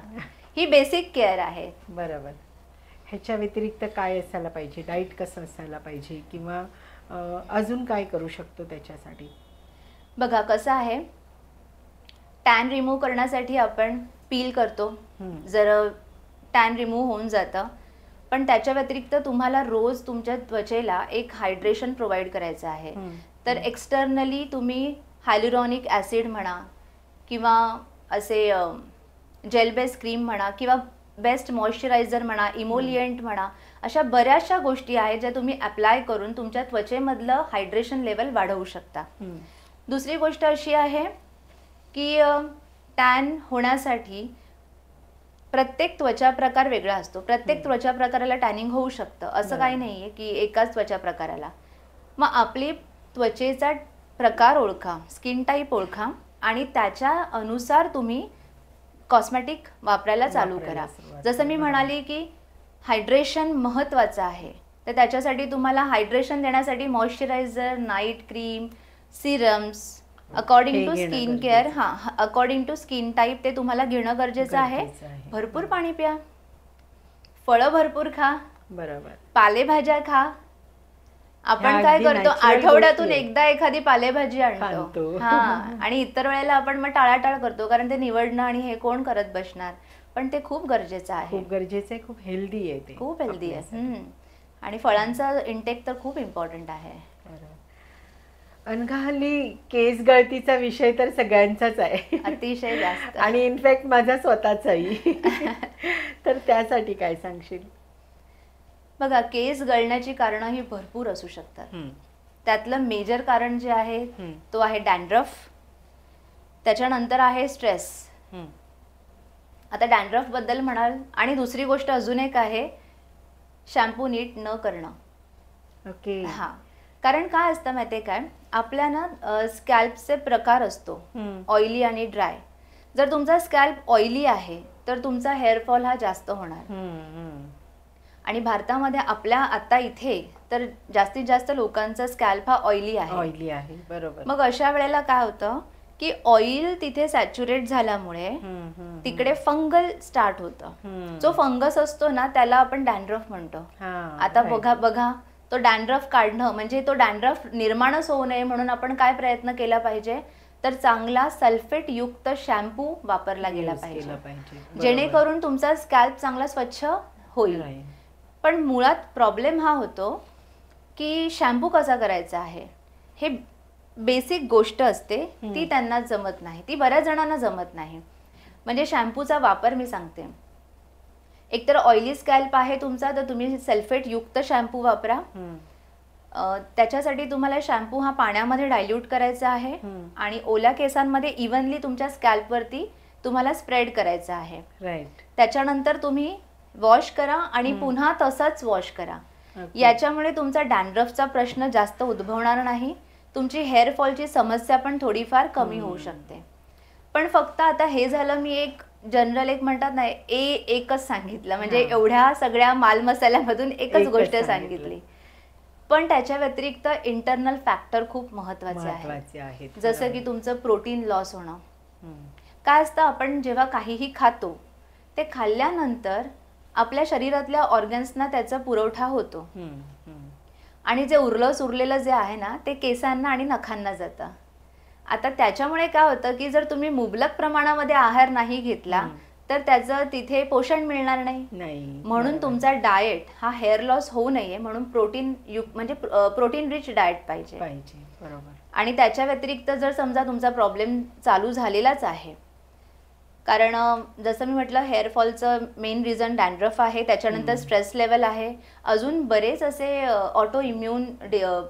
ही बेसिक केअर आहे. बरोबर. ह्याच्या व्यतिरिक्त काय असायला पाहिजे? डाईट कसं असायला पाहिजे किंवा अजून काय करू शकतो त्याच्यासाठी? बघा कसं आहे, टॅन रिमूव्ह करण्यासाठी आपण पील करतो, जर टॅन रिमूव्ह होऊन जातं. पण त्याच्या व्यतिरिक्त तुम्हाला रोज तुमच्या त्वचेला एक हायड्रेशन प्रोव्हाइड करायचं आहे. तर एक्सटर्नली तुम्ही हायलुरॉनिक ॲसिड म्हणा किंवा असे जेल बेस क्रीम म्हणा किंवा बेस्ट मॉइश्चरायझर म्हणा, इमोलियंट म्हणा, अशा बऱ्याचशा गोष्टी आहेत ज्या तुम्ही अप्लाय करून तुमच्या त्वचेमधलं हायड्रेशन लेवल वाढवू शकता. दुसरी गोष्ट अशी आहे की टॅन होण्यासाठी प्रत्येक त्वचा प्रकार वेगळा असतो. प्रत्येक त्वचा प्रकाराला टॅनिंग होऊ शकतं, असं काही नाही आहे की एकाच त्वचा प्रकाराला. मग आपली त्वचेचा प्रकार ओळखा, स्किन टाईप ओळखा आणि त्याच्या अनुसार तुम्ही कॉस्मेटिक वापरायला चालू करा. जसं मी म्हणाली की हायड्रेशन महत्त्वाचं आहे, तर त्याच्यासाठी तुम्हाला हायड्रेशन देण्यासाठी moisturiser, night cream, serums according to skin care, according to skin type ते तुम्हाला घेणं गरजेचं आहे. भरपूर पाणी प्या, फळं भरपूर खा, बरोबर, पालेभाज्या खा. आपण काय करतो, आठवड्यातून एकदा एखादी पालेभाजी आणतो आणि इतर वेळेला आपण मग टाळाटाळ करतो, कारण ते निवडणं आणि हे कोण करत बसणार. पण ते खूप गरजेचं आहे, खूप गरजेचं आहे, खूप हेल्दी आहे ते, खूप हेल्दी आहे. आणि फळांचा इंटेक तर खूप इम्पॉर्टंट आहे. अनघा, हल्ली केस गळतीचा विषय तर सगळ्यांचाच आहे, अतिशय जास्त, आणि इनफॅक्ट माझा स्वतःचाही. तर त्यासाठी काय सांगशील? बघा, केस गळण्याची कारणं ही भरपूर असू शकतात. त्यातलं मेजर कारण जे आहे तो आहे डॅन्ड्रफ. त्याच्यानंतर आहे स्ट्रेस. आता डॅन्ड्रफ बद्दल म्हणाल, आणि दुसरी गोष्ट अजून एक आहे, शॅम्पू नीट न करणं. ओके. कारण काय असतं माहितीये काय, आपल्या ना स्कॅल्पचे प्रकार असतो, ऑइली आणि ड्राय. जर तुमचा स्कॅल्प ऑइली आहे तर तुमचा हेअरफॉल हा जास्त होणार. आणि भारतामध्ये आपल्या आता इथे तर जास्तीत जास्त लोकांचा स्कॅल्प हा ऑइली आहे. बरोबर. मग अशा वेळेला काय होतं की ऑइल तिथे सॅच्युरेट झाल्यामुळे तिकडे फंगल स्टार्ट होतं. जो फंगस असतो ना त्याला आपण डॅन्ड्रफ म्हणतो. आता बघा तो डॅन्ड्रफ काढणं म्हणजे तो डॅन्ड्रफ निर्माणच होऊ नये म्हणून आपण काय प्रयत्न केला पाहिजे, तर चांगला सल्फेट युक्त शॅम्पू वापरला गेला पाहिजे, जेणेकरून तुमचा स्कॅल्प चांगला स्वच्छ होईल. पण मुळात प्रॉब्लेम हा होतो की शॅम्पू कसा करायचा आहे हे बेसिक गोष्ट असते, ती त्यांना जमत नाही, ती बऱ्याच जणांना जमत नाही. म्हणजे शॅम्पूचा वापर मी सांगते, एकतर ऑइली स्कॅल्प आहे तुमचा तर तुम्ही सल्फेट युक्त शॅम्पू वापरा. त्याच्यासाठी तुम्हाला शॅम्पू हा पाण्यामध्ये डायल्यूट करायचा आहे आणि ओल्या केसांमध्ये इव्हनली तुमच्या स्कॅल्पवरती तुम्हाला स्प्रेड करायचा आहे. त्याच्यानंतर तुम्ही वॉश करा आणि पुन्हा तसंच वॉश करा. याच्यामुळे तुमचा डॅन्ड्रफचा प्रश्न जास्त उद्भवणार नाही, तुमची हेअरफॉलची समस्या पण थोडीफार कमी होऊ शकते. पण फक्त आता हे झालं, मी एक जनरल एक म्हणतात ना एकच सांगितलं, म्हणजे एवढ्या सगळ्या माल मसाल्यामधून एकच गोष्ट सांगितली. पण त्याच्या व्यतिरिक्त इंटरनल फॅक्टर खूप महत्वाचे आहेत, जसं की तुमचं प्रोटीन लॉस होणं. काय असतं, आपण जेव्हा काहीही खातो ते खाल्ल्यानंतर आपल्या शरीरातल्या ऑर्गन्सना त्याचा पुरवठा होतो आणि जे उरलेलं जे आहे ना ते केसांना आणि नखांना जातं. आता त्याच्यामुळे काय होतं की जर तुम्ही मुबलक प्रमाणामध्ये आहार नाही घेतला तर त्याचं तिथे पोषण मिळणार नाही. म्हणून तुमचा डाएट हा हेअर लॉस होऊ नये म्हणून प्रोटीन रिच डाएट पाहिजे. बरोबर. आणि त्याच्या व्यतिरिक्त जर समजा तुमचा प्रॉब्लेम चालू झालेलाच आहे, कारण जसं मी म्हटलं हेअरफॉलचं मेन रिझन डॅन्ड्रफ आहे, त्याच्यानंतर स्ट्रेस लेवल आहे, अजून बरेच असे ऑटो इम्युन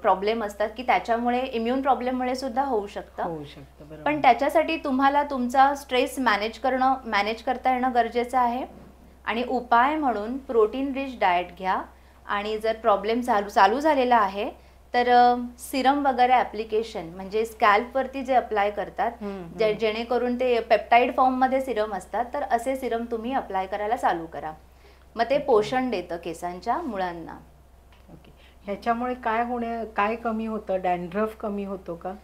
प्रॉब्लेम असतात की त्याच्यामुळे इम्युन प्रॉब्लेममुळे सुद्धा होऊ शकतं. पण त्याच्यासाठी तुम्हाला तुमचा स्ट्रेस मॅनेज करता येणं गरजेचं आहे. आणि उपाय म्हणून प्रोटीन रिच डाएट घ्या. आणि जर प्रॉब्लेम चालू झालेला आहे तर सिरम वगैरे ॲप्लिकेशन म्हणजे स्कॅल्पवरती जे अप्लाय करतात, जेणेकरून ते पेप्टाईड फॉर्ममध्ये सिरम असतात, तर असे सिरम तुम्ही अप्लाय करायला चालू करा. मग ते पोषण देतं केसांच्या मुळांना. ओके. ह्याच्यामुळे काय कमी होतं? डॅन्ड्रफ कमी होतो का?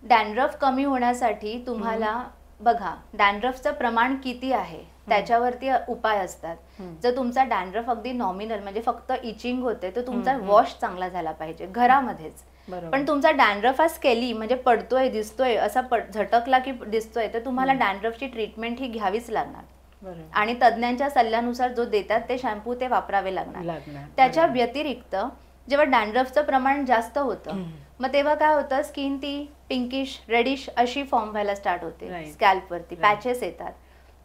डॅन्ड्रफ कमी होण्यासाठी तुम्हाला बघा डॅन्ड्रफचं प्रमाण किती आहे त्याच्यावरती उपाय असतात. जर तुमचा डॅन्ड्रफ अगदी नॉमिनल म्हणजे फक्त इचिंग होते तर तुमचा वॉश चांगला झाला पाहिजे घरामध्येच. पण तुमचा डॅन्ड्रफ हा स्केली म्हणजे पडतोय दिसतोय असा झटकला की दिसतोय तर तुम्हाला डॅन्ड्रफची ट्रीटमेंट ही घ्यावीच लागणार. आणि तज्ज्ञांच्या सल्ल्यानुसार जो देतात ते शॅम्पू ते वापरावे लागणार. त्याच्या व्यतिरिक्त जेव्हा डॅन्ड्रफचं प्रमाण जास्त होतं मग तेव्हा काय होतं, स्किन ती पिंकिश रेडिश अशी फॉर्म व्हायला स्टार्ट होते, स्कॅल्पवरती पॅचेस येतात,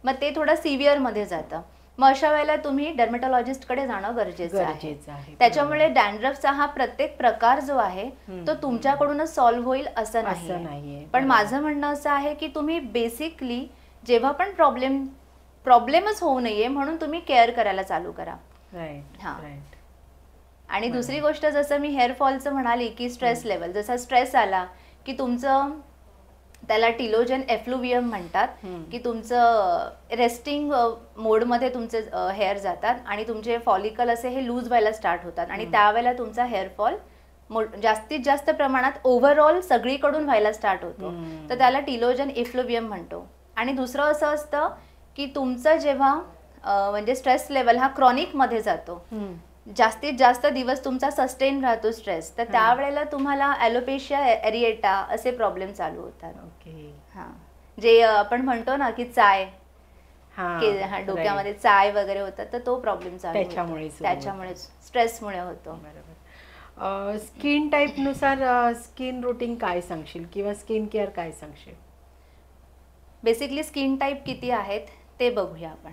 मग ते थोडं सिव्हिअर मध्ये जातं. मग अशा वेळेला तुम्ही डर्मेटॉलॉजिस्टकडे जाणं गरजेचं आहे. त्याच्यामुळे डॅन्ड्रफचा हा प्रत्येक प्रकार जो आहे तो तुमच्याकडूनच सॉल्व्ह होईल असं नाही. पण माझं म्हणणं असं आहे की तुम्ही बेसिकली जेव्हा पण प्रॉब्लेमच होऊ नये म्हणून तुम्ही केअर करायला चालू करा. आणि दुसरी गोष्ट जसं मी हेअरफॉलचं म्हणाली की स्ट्रेस लेवल, जसा स्ट्रेस आला की तुमचं त्याला टिलोजन एफ्लुवियम म्हणतात की तुमचं रेस्टिंग मोडमध्ये तुमचे हेअर जातात आणि तुमचे फॉलिकल असे हे लूज व्हायला स्टार्ट होतात आणि त्यावेळेला तुमचा हेअरफॉल जास्तीत जास्त प्रमाणात ओव्हरऑल सगळीकडून व्हायला स्टार्ट होतो, तर त्याला टिलोजन इफ्लुवियम म्हणतो. आणि दुसरं असं असतं की तुमचं जेव्हा म्हणजे स्ट्रेस लेवल हा क्रॉनिक मध्ये जातो, जास्तीत जास्त दिवस तुमचा सस्टेन राहतो स्ट्रेस, तर त्यावेळेला तुम्हाला ॲलोपेशिया एरिएटा असे प्रॉब्लेम चालू होतात. हां, जे आपण म्हणतो ना की चाय, डोक्यामध्ये चाय वगैरे होतात, तर तो प्रॉब्लेम चालू त्याच्यामुळे स्ट्रेसमुळे होतो. स्किन टाईप नुसार स्किन रुटीन काय सांगशील किंवा स्किन केअर काय सांगशील? बेसिकली स्किन टाईप किती आहेत ते बघूया आपण.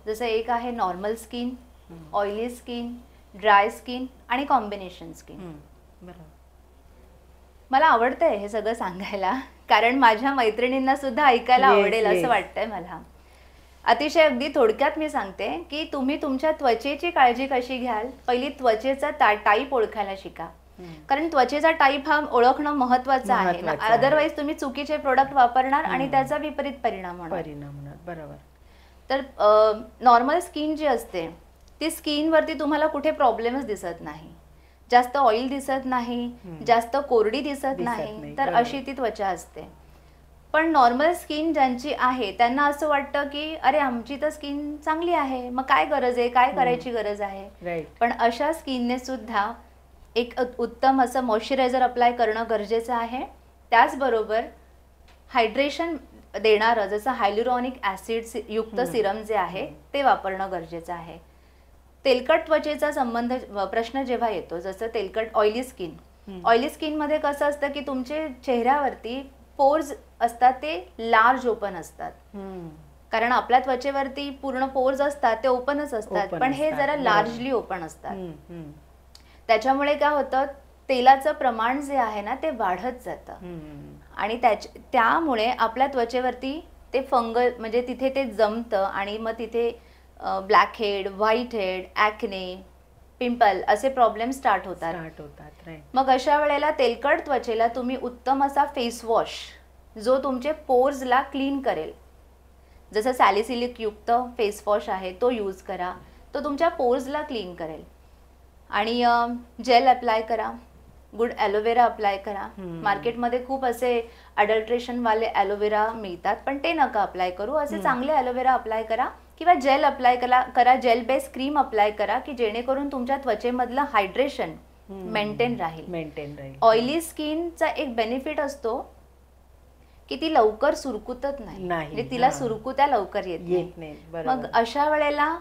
जसं एक आहे normal skin, oily skin, dry skin आणि कॉम्बिनेशन स्किन. मला आवडतंय हे सगळं सांगायला, कारण माझ्या मैत्रिणींना सुद्धा ऐकायला आवडेल असं वाटतंय मला. अतिशय अगदी थोडक्यात मी सांगते की तुम्ही तुमच्या त्वचेची काळजी कशी घ्याल, पहिली त्वचेचा टाईप ओळखायला शिका, कारण त्वचेचा टाईप हा ओळखणं महत्वाचं आहे. अदरवाईज तुम्ही चुकीचे प्रोडक्ट वापरणार आणि त्याचा विपरीत परिणाम होणार. बरोबर. तर नॉर्मल स्किन जी असते ती स्किनवरती तुम्हाला कुठे प्रॉब्लेमच दिसत नाही, जास्त ऑइल दिसत नाही, जास्त कोरडी दिसत नाही, तर अशी ती त्वचा असते. पण नॉर्मल स्किन ज्यांची आहे त्यांना असं वाटतं की अरे आमची तर स्किन चांगली आहे, मग काय गरज आहे, काय करायची गरज आहे. पण अशा स्किनने सुद्धा एक उत्तम असं मॉइश्चरायझर अप्लाय करणं गरजेचं आहे. त्याचबरोबर हायड्रेशन देणारं जसं हायल्युरॉनिक ऍसिड युक्त सिरम जे आहे ते वापरणं गरजेचं आहे. तेलकट त्वचेचा संबंध प्रश्न जेव्हा येतो, जसं तेलकट ऑइली स्किन मध्ये कसं असतं की तुमचे चेहऱ्यावरती पोर्स असतात ते लार्ज ओपन असतात, कारण आपल्या त्वचेवरती पूर्ण पोर्स असतात ते ओपनच असतात, पण हे जरा लार्जली ओपन असतात. त्याच्यामुळे काय होतं, तेलाचं प्रमाण जे आहे ना ते वाढत जातं आणि त्यामुळे आपल्या त्वचेवरती ते फंगल म्हणजे तिथे ते जमतं आणि मग तिथे black head, white head, acne, pimple असे प्रॉब्लेम स्टार्ट होतात. मग अशा वेळेला तेलकट त्वचेला तुम्ही उत्तम असा फेस वॉश जो तुमचे पोर्सला क्लीन करेल, जसं सॅलिसिलिक युक्त फेस वॉश आहे तो यूज करा, तो तुमच्या पोर्सला क्लीन करेल. आणि जेल अप्लाय करा, गुड ॲलोवेरा अप्लाय करा. मार्केटमध्ये खूप असे अडल्ट्रेशन वाले ॲलोवेरा मिळतात, पण ते नका अप्लाय करू. असे चांगले ॲलोवेरा अप्लाय करा किंवा जेल अप्लाय करा, जेल बेस क्रीम अप्लाय करा की जेणेकरून तुमच्या त्वचेमधलं हायड्रेशन मेंटेन राहील. ऑइली स्किनचा एक बेनिफिट असतो की ती लवकर सुरकुतत नाही, तिला सुरकुत्या लवकर येत नाही. मग अशा वेळेला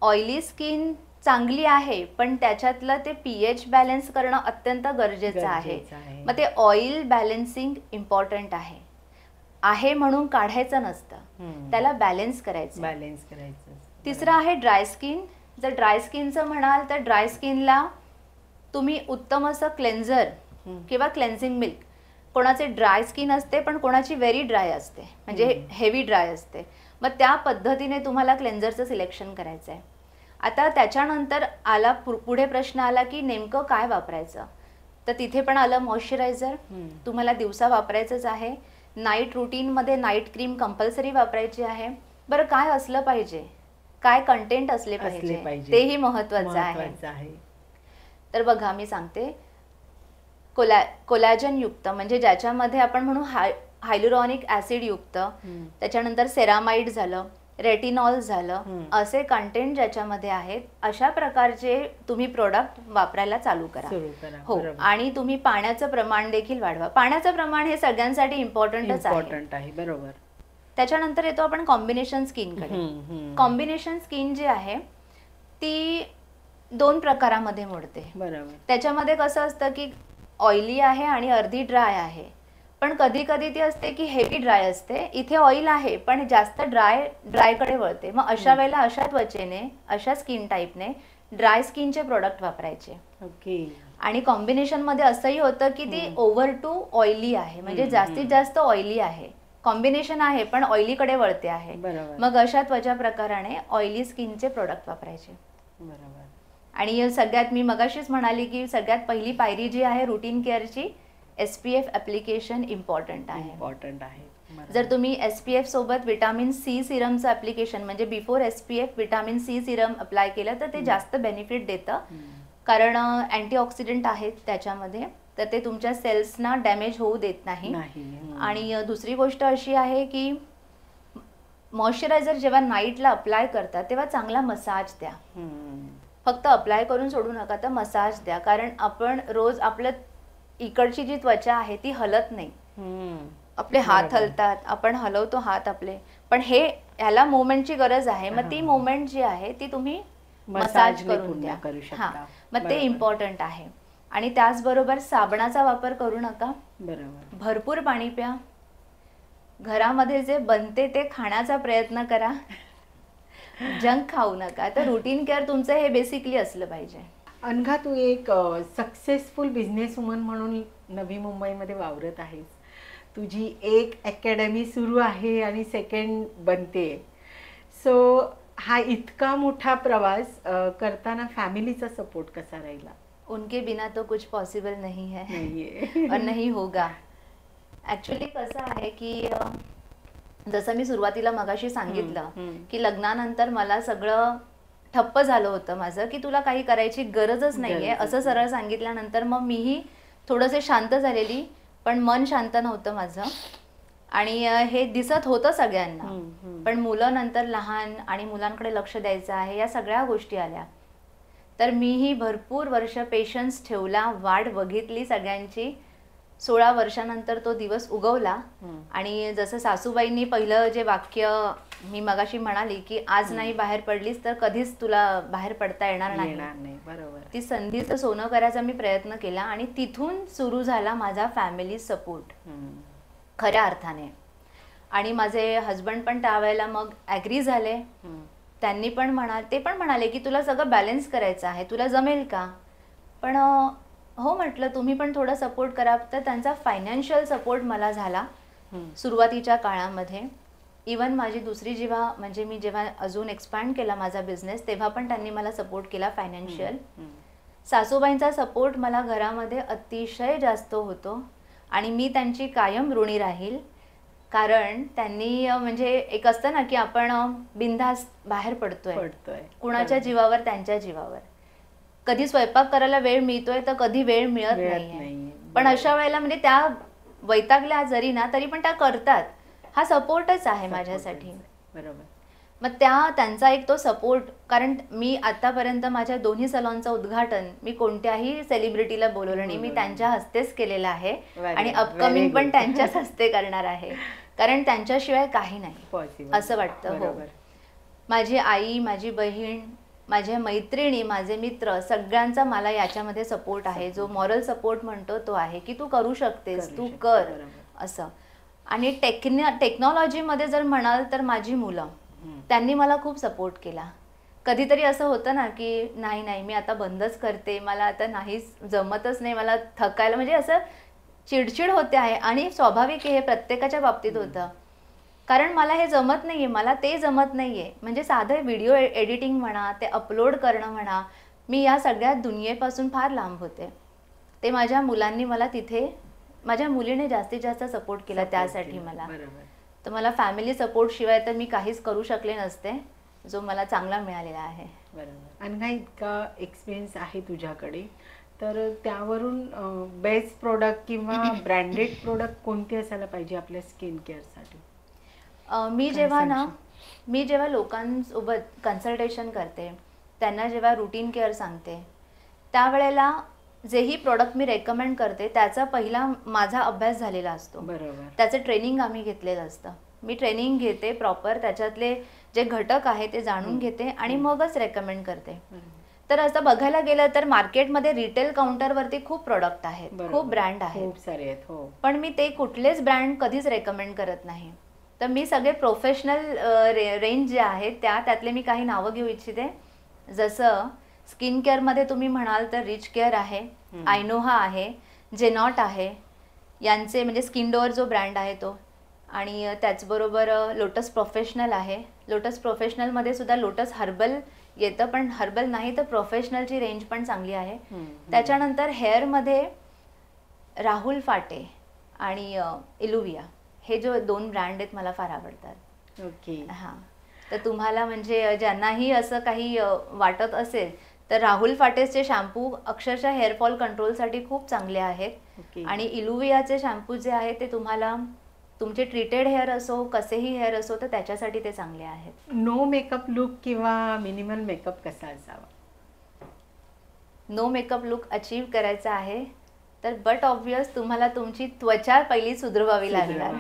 ऑइली स्किन चांगली आहे, पण त्याच्यातलं ते पीएच बॅलन्स करणं अत्यंत गरजेचं आहे. मग ते ऑइल बॅलन्सिंग इम्पॉर्टंट आहे म्हणून काढायचं नसतं, त्याला बॅलन्स करायचं. तिसरं आहे ड्राय स्किन. जर ड्राय स्किनचं म्हणाल तर ड्राय स्किनला तुम्ही उत्तम असं क्लेन्झर किंवा क्लेन्झिंग मिल्क, कोणाचे ड्राय स्किन असते पण कोणाची व्हेरी ड्राय असते, म्हणजे हेवी ड्राय असते, मग त्या पद्धतीने तुम्हाला क्लेन्झरचं सिलेक्शन करायचं आहे. आता त्याच्यानंतर पुढे प्रश्न आला की नेमकं काय वापरायचं, तर तिथे पण आलं मॉइश्चरायझर. तुम्हाला दिवसा वापरायचंच आहे. नाईट रुटीनमध्ये नाईट क्रीम कंपल्सरी वापरायची आहे. बरं काय असलं पाहिजे, काय कंटेंट असले पाहिजे तेही महत्वाचं आहे. तर बघा मी सांगते, कोलॅजन युक्त म्हणजे ज्याच्यामध्ये आपण म्हणू हायल्युरॉनिक ऍसिड युक्त, त्याच्यानंतर सेरामाइड झालं, रेटिनॉल झालं, असे कंटेंट ज्याच्यामध्ये आहेत अशा प्रकारचे तुम्ही प्रोडक्ट वापरायला चालू करा. हो, आणि तुम्ही पाण्याचं प्रमाण देखील वाढवा. पाण्याचं प्रमाण हे सगळ्यांसाठी इम्पॉर्टंटच आहे. बरोबर. त्याच्यानंतर येतो आपण कॉम्बिनेशन स्किनकडे. कॉम्बिनेशन स्किन जी आहे ती 2 प्रकारामध्ये मोडते. बरोबर. त्याच्यामध्ये कसं असतं की ऑइली आहे आणि अर्धी ड्राय आहे, पण कधी कधी ती असते की हेवी ड्राय असते, इथे ऑइल आहे पण जास्त ड्रायकडे वळते. मग अशा वेळेला अशा त्वचेने, अशा स्किन टाईपने ड्राय स्किनचे प्रोडक्ट वापरायचे. ओके. आणि कॉम्बिनेशन मध्ये असंही होतं की ती ओव्हर टू ऑइली आहे, म्हणजे जास्तीत जास्त ऑइली आहे. कॉम्बिनेशन आहे पण ऑइलीकडे वळते आहे. मग अशा त्वचा प्रकाराने ऑइली स्किनचे प्रोडक्ट वापरायचे. बरोबर. आणि सगळ्यात मी मगाशीच म्हणाली की सगळ्यात पहिली पायरी जी आहे रुटीन केअरची, SPF ऍप्लिकेशन इम्पॉर्टंट आहे. जर तुम्ही SPF सोबत विटामिन C सिरमचं ऍप्लिकेशन म्हणजे before SPF vitamin C Serum apply केलं तर ते जास्त बेनिफिट देतं. कारण अँटीऑक्सिडंट आहेत त्याच्यामध्ये, तर ते तुमच्या सेल्सना डॅमेज होऊ देत नाही. आणि दुसरी गोष्ट अशी आहे की मॉइश्चरायझर जेव्हा नाईटला अप्लाय करता तेव्हा चांगला मसाज द्या. फक्त अप्लाय करून सोडू नका, तर मसाज द्या. कारण आपण रोज आपलं इकडची जी त्वचा आहे ती हलत नाही. आपले हात हलतात, आपण हलवतो हात आपले, पण ह्याला मुवमेंटची गरज आहे. मग ती मुवमेंट जी आहे ती तुम्ही मसाज करून द्या. मग ते इम्पॉर्टंट आहे. आणि त्याचबरोबर साबणाचा वापर करू नका. बरोबर. भरपूर पाणी प्या. घरामध्ये जे बनते ते खाण्याचा प्रयत्न करा. जंक खाऊ नका. तर रुटीन केअर तुमचं हे बेसिकली असलं पाहिजे. अनघा, तू एक सक्सेसफुल बिझनेस वुमन म्हणून नवी मुंबईमध्ये वावरत आहेस. तुझी एक अकॅडमी सुरू आहे आणि सेकंड बनते. सो हा इतका मोठा प्रवास करताना फॅमिलीचा सपोर्ट कसा राहिला? उनके बिना तो कुछ पॉसिबल नहीं है और नहीं होगा. ऍक्च्युली कसं आहे की जसं मी सुरुवातीला मगाशी सांगितलं की लग्नानंतर मला सगळं ठप्प झालं होतं माझं, की तुला काही करायची गरजच नाहीये असं सरळ सांगितल्यानंतर मग मीही थोडंसे शांत झालेली, पण मन शांत नव्हतं माझं. आणि हे दिसत होतं सगळ्यांना. पण मुलं नंतर लहान आणि मुलांकडे लक्ष द्यायचं आहे, या सगळ्या गोष्टी आल्या. तर मीही भरपूर वर्ष पेशन्स ठेवला, वाट बघितली सगळ्यांची. 16 वर्षानंतर तो दिवस उगवला. आणि जसं सासूबाईंनी पहिलं जे वाक्य मी मगाशी म्हणाली की आज नाही बाहेर पडलीस तर कधीच तुला बाहेर पडता येणार नाही. बरोबर. ती संधीचं सोनं करायचा मी प्रयत्न केला. आणि तिथून सुरू झाला माझा फॅमिली सपोर्ट खऱ्या अर्थाने. आणि माझे हजबंड पण त्यावेळेला मग ॲग्री झाले. त्यांनी पण ते पण म्हणाले की तुला सगळं बॅलन्स करायचं आहे, तुला जमेल का? पण हो म्हटलं, तुम्ही पण थोडा सपोर्ट करा. तर त्यांचा फायनान्शियल सपोर्ट मला झाला सुरुवातीच्या काळामध्ये. इवन माझी दुसरी मी जेव्हा अजून एक्सपॅन्ड केला माझा बिझनेस, तेव्हा पण त्यांनी मला सपोर्ट केला फायनान्शियल. सासूबाईंचा सपोर्ट मला घरामध्ये अतिशय जास्त होतो आणि मी त्यांची कायम ऋणी राहील. कारण त्यांनी म्हणजे एक असतं ना की आपण बिनधास्त बाहेर पडतोय, कुणाच्या जीवावर, त्यांच्या जीवावर. कधी स्वयंपाक करायला वेळ मिळतोय तर कधी वेळ मिळत नाहीये. पण अशा वेळेला म्हणजे त्या वैतागल्या जरी ना तरी पण त्या करतात. हा सपोर्टच आहे माझ्यासाठी. बरोबर. मग त्यांचा एक तो सपोर्ट. कारण मी आतापर्यंत माझ्या दोन्ही सलॉनचं उद्घाटन मी कोणत्याही सेलिब्रिटीला बोलवलं नाही, मी त्यांच्या हस्तेच केलेलं आहे. आणि अपकमिंग पण त्यांच्याच हस्ते करणार आहे. कारण त्यांच्याशिवाय काही नाही असं वाटतं. हो. माझी आई, माझी बहीण, माझ्या मैत्रिणी, माझे मित्र, सगळ्यांचा मला याच्यामध्ये सपोर्ट आहे. जो मॉरल सपोर्ट म्हणतो तो आहे की तू करू शकतेस, तू कर असं. आणि टेक्नॉलॉजीमध्ये जर म्हणाल तर माझी मुलं, त्यांनी मला खूप सपोर्ट केला. कधीतरी असं होतं ना की नाही मी आता बंदच करते, मला आता नाहीच जमतच नाही, मला थकायला म्हणजे असं चिडचिड होते आहे. आणि स्वाभाविक हे प्रत्येकाच्या बाबतीत होतं. कारण मला हे जमत नाहीये, मला ते जमत नाहीये. म्हणजे साधं व्हिडिओ एडिटिंग म्हणा, ते अपलोड करणं म्हणा, मी या सगळ्या दुनियेपासून फार लांब होते. ते माझ्या मुलांनी मला तिथे, माझ्या मुलीने जास्तीत जास्त सपोर्ट केला त्यासाठी मला. तर मला फॅमिली सपोर्ट शिवाय तर मी काहीच करू शकले नसते, जो मला चांगला मिळालेला आहे. बरोबर. आणि नाही इतका एक्सपिरियन्स आहे तुझ्याकडे, तर त्यावरून बेस्ट प्रोडक्ट किंवा ब्रँडेड प्रोडक्ट कोणते असायला पाहिजे आपल्या स्किन केअरसाठी? मी जेव्हा लोकांसोबत कन्सल्टेशन करते, त्यांना जेव्हा रुटीन केअर सांगते, त्यावेळेला जेही प्रोडक्ट मी रेकमेंड करते त्याचा पहिला माझा अभ्यास झालेला असतो. बरोबर. त्याचं ट्रेनिंग आम्ही घेतलेलं असतं. मी ट्रेनिंग घेते प्रॉपर, त्याच्यातले जे घटक आहे ते जाणून घेते आणि मगच रेकमेंड करते. तर असं बघायला गेलं तर मार्केटमध्ये रिटेल काउंटरवरती खूप प्रोडक्ट आहेत, खूप ब्रँड आहेत, खूप सारे आहेत. पण मी ते कुठलेच ब्रँड कधीच रेकमेंड करत नाही. तर मी सगळे प्रोफेशनल रेंज जे आहेत त्यातले मी काही नावं घेऊ इच्छिते. जसं स्किन केअरमध्ये तुम्ही म्हणाल तर रिच केअर आहे, आयनोहा आहे, जेनॉट आहे, यांचे म्हणजे स्किनडोअर जो ब्रँड आहे तो. आणि त्याचबरोबर लोटस प्रोफेशनल आहे. लोटस प्रोफेशनलमध्ये सुद्धा लोटस हर्बल येतं, पण हर्बल नाही तर प्रोफेशनलची रेंज पण चांगली आहे. त्याच्यानंतर हेअरमध्ये राहुल फाटे आणि इलुविया, हे जो 2 ब्रँड आहेत मला फार आवडतात. ओके. हां. तर तुम्हाला म्हणजे ज्यांनाही असं काही वाटत असेल तर राहुल फाटेचे शॅम्पू अक्षरशः हेअरफॉल कंट्रोलसाठी खूप चांगले आहेत. ओके. आणि इलुवियाचे शॅम्पू जे आहे ते तुम्हाला तुमचे ट्रीटेड हेअर असो कसेही हेअर असो तर त्याच्यासाठी ते चांगले आहेत. नो मेकअप लुक किंवा मिनिमल मेकअप कसा असावा? नो मेकअप लुक अचीव करायचा आहे तर बट ऑब्वियस तुम्हाला तुमची त्वचा पहिली सुधरवावी लागणार,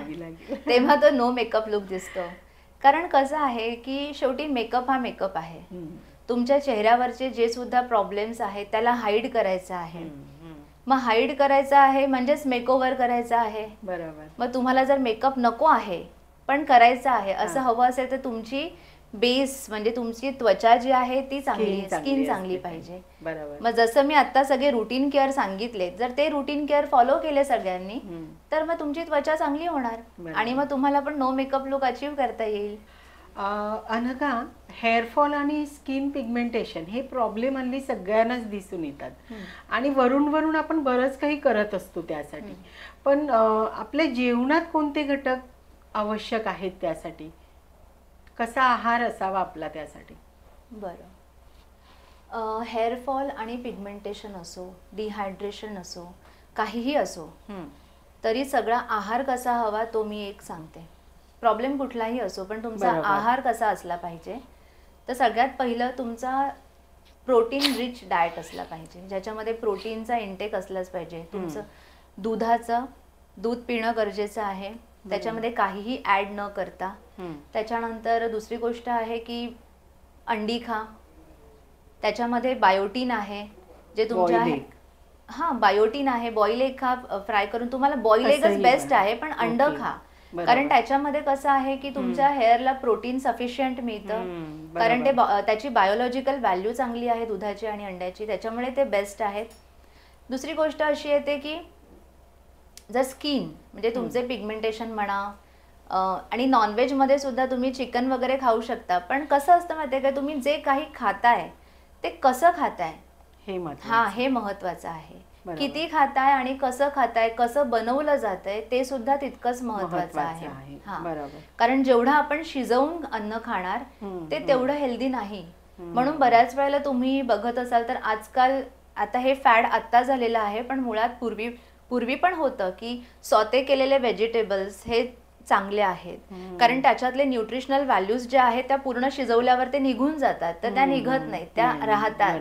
तेव्हा तो नो मेकअप लुक दिसतो. कारण कसं आहे की शेवटी मेकअप हा मेकअप आहे. तुमच्या चेहऱ्यावरचे जे सुद्धा प्रॉब्लेम्स आहेत त्याला हाईड करायचं आहे. मग हाईड करायचं आहे म्हणजेच मेकओव्हर करायचं आहे. बरोबर. मग तुम्हाला जर मेकअप नको आहे पण करायचं आहे असं हवं असेल तर तुमची बेस म्हणजे तुमची त्वचा जी आहे ती चांगली, स्किन चांगली पाहिजे. बरोबर. मग जसं मी आता सगळे रुटीन केअर सांगितले, जर ते रुटीन केअर फॉलो केले सगळ्यांनी तर मग तुमची त्वचा चांगली होणार आणि मग तुम्हाला पण नो मेकअप लुक अचीव करता येईल. अनघा, हेअरफॉल आणि स्किन पिगमेंटेशन हे प्रॉब्लेम हल्ली सगळ्यांनाच दिसून येतात आणि वरून आपण बरंच काही करत असतो त्यासाठी. पण आपल्या जेवणात कोणते घटक आवश्यक आहेत त्यासाठी? कसा आहार असावा आपला त्यासाठी? बरं, हेअरफॉल आणि पिगमेंटेशन असो, डिहायड्रेशन असो, काहीही असो, तरी सगळा आहार कसा हवा तो मी एक सांगते. प्रॉब्लेम कुठलाही असो पण तुमचा आहार कसा असला पाहिजे. तर सगळ्यात पहिलं तुमचा प्रोटीन रिच डाएट असला पाहिजे, ज्याच्यामध्ये प्रोटीनचा इंटेक असलाच पाहिजे. तुमचं दूध पिणं गरजेचं आहे, त्याच्यामध्ये काहीही ॲड न करता. त्याच्यानंतर दुसरी गोष्ट आहे की अंडी खा, त्याच्यामध्ये बायोटीन आहे जे तुमच्या बायोटीन आहे. बॉईल एग खा, फ्राय करून. तुम्हाला बॉईल एगच बेस्ट आहे पण अंड खा, कारण त्याच्यामध्ये कसं आहे की तुमच्या हेअरला प्रोटीन सफिशियंट मिळतं, कारण ते त्याची बायोलॉजिकल व्हॅल्यू चांगली आहे दुधाची आणि अंड्याची, त्याच्यामुळे ते बेस्ट आहेत. दुसरी गोष्ट अशी येते की जर स्किन म्हणजे तुमचे पिगमेंटेशन म्हणा, आणि नॉनव्हेजमध्ये सुद्धा तुम्ही चिकन वगैरे खाऊ शकता, पण कसं असतं माहिती आहे का, तुम्ही जे काही खाताय ते कसं खाताय हे महत्वाचं आहे. किती खाताय आणि कसं खाताय, कसं बनवलं जातंय ते सुद्धा तितकंच महत्वाचं आहे. कारण जेवढं आपण शिजवून अन्न खाणार ते तेवढं हेल्दी नाही. म्हणून बऱ्याच वेळेला तुम्ही बघत असाल तर आजकाल, आता हे फॅड आत्ता झालेलं आहे पण मुळात पूर्वी पण होतं की सॉते केलेले व्हेजिटेबल्स हे चांगले आहेत, कारण त्याच्यातले न्यूट्रिशनल व्हॅल्यूज ज्या आहेत त्या पूर्ण शिजवल्यावर ते निघून जातात, तर त्या निघत नाहीत, त्या राहतात.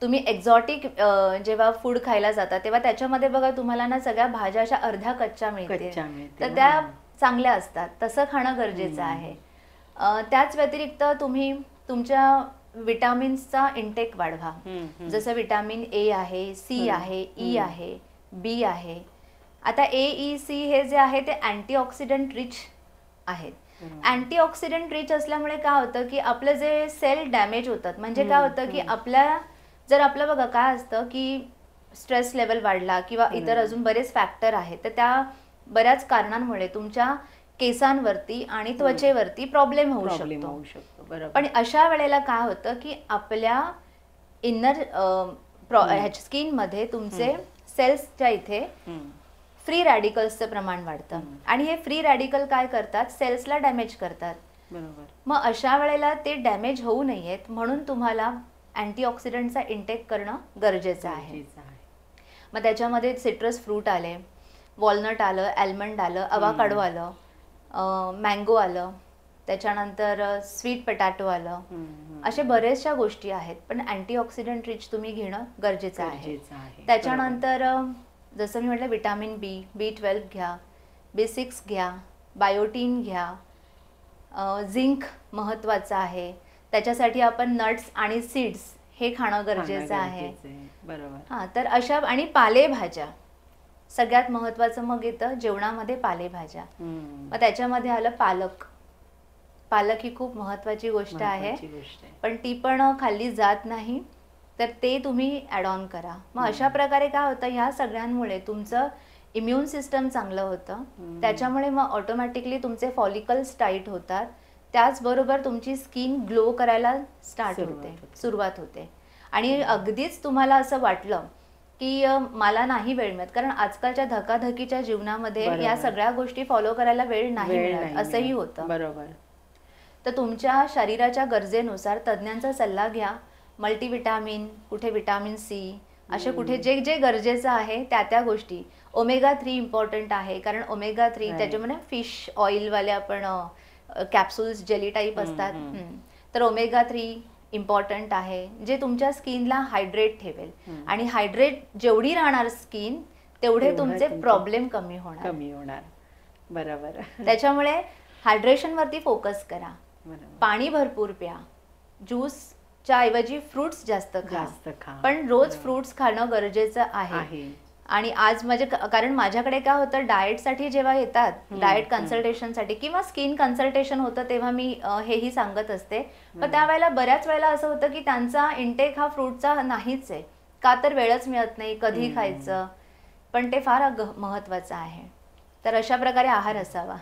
तुम्ही एक्झॉटिक जेव्हा फूड खायला जाता तेव्हा त्याच्यामध्ये बघा तुम्हाला ना सगळ्या भाज्या अशा अर्ध्या कच्च्या मिळतील, तर त्या चांगल्या असतात, तसं खाणं गरजेचं आहे. त्याच व्यतिरिक्त तुम्ही तुमच्या विटामिन्सचा इंटेक वाढवा, जसं विटामिन ए आहे, सी आहे, ई आहे, बी आहे. आता ए, ई, सी हे जे आहे ते अँटीऑक्सिडंट रिच आहेत. अँटीऑक्सिडंट रिच असल्यामुळे काय होतं की आपलं जे सेल डॅमेज होतात, म्हणजे काय होतं की आपलं बघा काय असतं की स्ट्रेस लेवल वाढला किंवा इतर अजून बरेच फॅक्टर आहेत, तर त्या बऱ्याच कारणांमुळे तुमच्या केसांवरती आणि त्वचेवरती प्रॉब्लेम होऊ शकतो. पण अशा वेळेला काय होतं की आपल्या इनर स्किन मध्ये तुमचे सेल्सच्या इथे फ्री रॅडिकल्सचं प्रमाण वाढतं आणि हे फ्री रॅडिकल काय करतात, सेल्सला डॅमेज करतात. मग अशा वेळेला ते डॅमेज होऊ नयेत म्हणून तुम्हाला अँटीऑक्सिडंटचा इंटेक करणं गरजेचं आहे. मग त्याच्यामध्ये सिट्रस फ्रूट आले, वॉलनट आलं, आल्मंड आलं, अवाकाडो आलं, मँगो आलं, त्याच्यानंतर स्वीट पोटॅटो आलं, असे बरेचशा गोष्टी आहेत. पण अँटीऑक्सिडंट रिच तुम्ही घेणं गरजेचं आहे. त्याच्यानंतर जसं मी म्हटलं विटामिन बी, B12 घ्या, B6 घ्या, बायोटीन घ्या, झिंक महत्त्वाचं आहे. त्याच्यासाठी आपण नट्स आणि सीड्स हे खाणं गरजेचं आहे. हां, तर अशा आणि पालेभाज्या सगळ्यात महत्त्वाचं. मग येतं जेवणामध्ये पालेभाज्या. मग त्याच्यामध्ये आलं पालक ही खूप महत्त्वाची गोष्ट आहे, पण ती पण खाल्ली जात नाही, तर ते तुम्ही ॲड ऑन करा. मग अशा प्रकारे काय होतं, ह्या सगळ्यांमुळे तुमचं इम्युन सिस्टम चांगलं होतं, त्याच्यामुळे मग ऑटोमॅटिकली तुमचे फॉलिकल्स टाईट होतात, त्याचबरोबर तुमची स्किन ग्लो करायला सुरुवात होते. आणि अगदीच तुम्हाला असं वाटलं की मला नाही वेळ मिळत, कारण आजकालच्या धकाधकीच्या जीवनामध्ये या सगळ्या गोष्टी फॉलो करायला वेळ नाही मिळत असंही होतं. तर तुमच्या शरीराच्या गरजेनुसार तज्ज्ञांचा सल्ला घ्या, मल्टीविटामिन, कुठे विटामिन सी, असे कुठे जे जे गरजेचं आहे त्या गोष्टी. ओमेगा 3 इम्पॉर्टंट आहे, कारण ओमेगा 3 त्याच्यामध्ये फिश ऑइलवाले आपण कॅप्सूल्स जेली टाईप असतात. तर ओमेगा 3 इम्पॉर्टंट आहे, जे तुमच्या स्किनला हायड्रेट ठेवेल. आणि हायड्रेट जेवढी राहणार स्किन तेवढे तुमचे प्रॉब्लेम कमी होणार. बरोबर. त्याच्यामुळे हायड्रेशन वरती फोकस करा. पाणी भरपूर प्या. ज्यूसच्या ऐवजी फ्रुट्स जास्त खा. पण रोज फ्रुट्स खाणं गरजेचं आहे. आणि आज कारण माझ्याकडे काय होतं, डाएटसाठी जेव्हा येतात, डाएट कन्सल्टेशनसाठी किंवा स्किन कन्सल्टेशन होतं, तेव्हा मी हेही सांगत असते. पण त्यावेळेला बऱ्याच वेळेला असं होतं की त्यांचा इंटेक हा फ्रूटचा नाहीच आहे. का तर वेळच मिळत नाही, कधी खायचं. पण ते फार महत्वाचं आहे. तर अशा प्रकारे आहार असावा.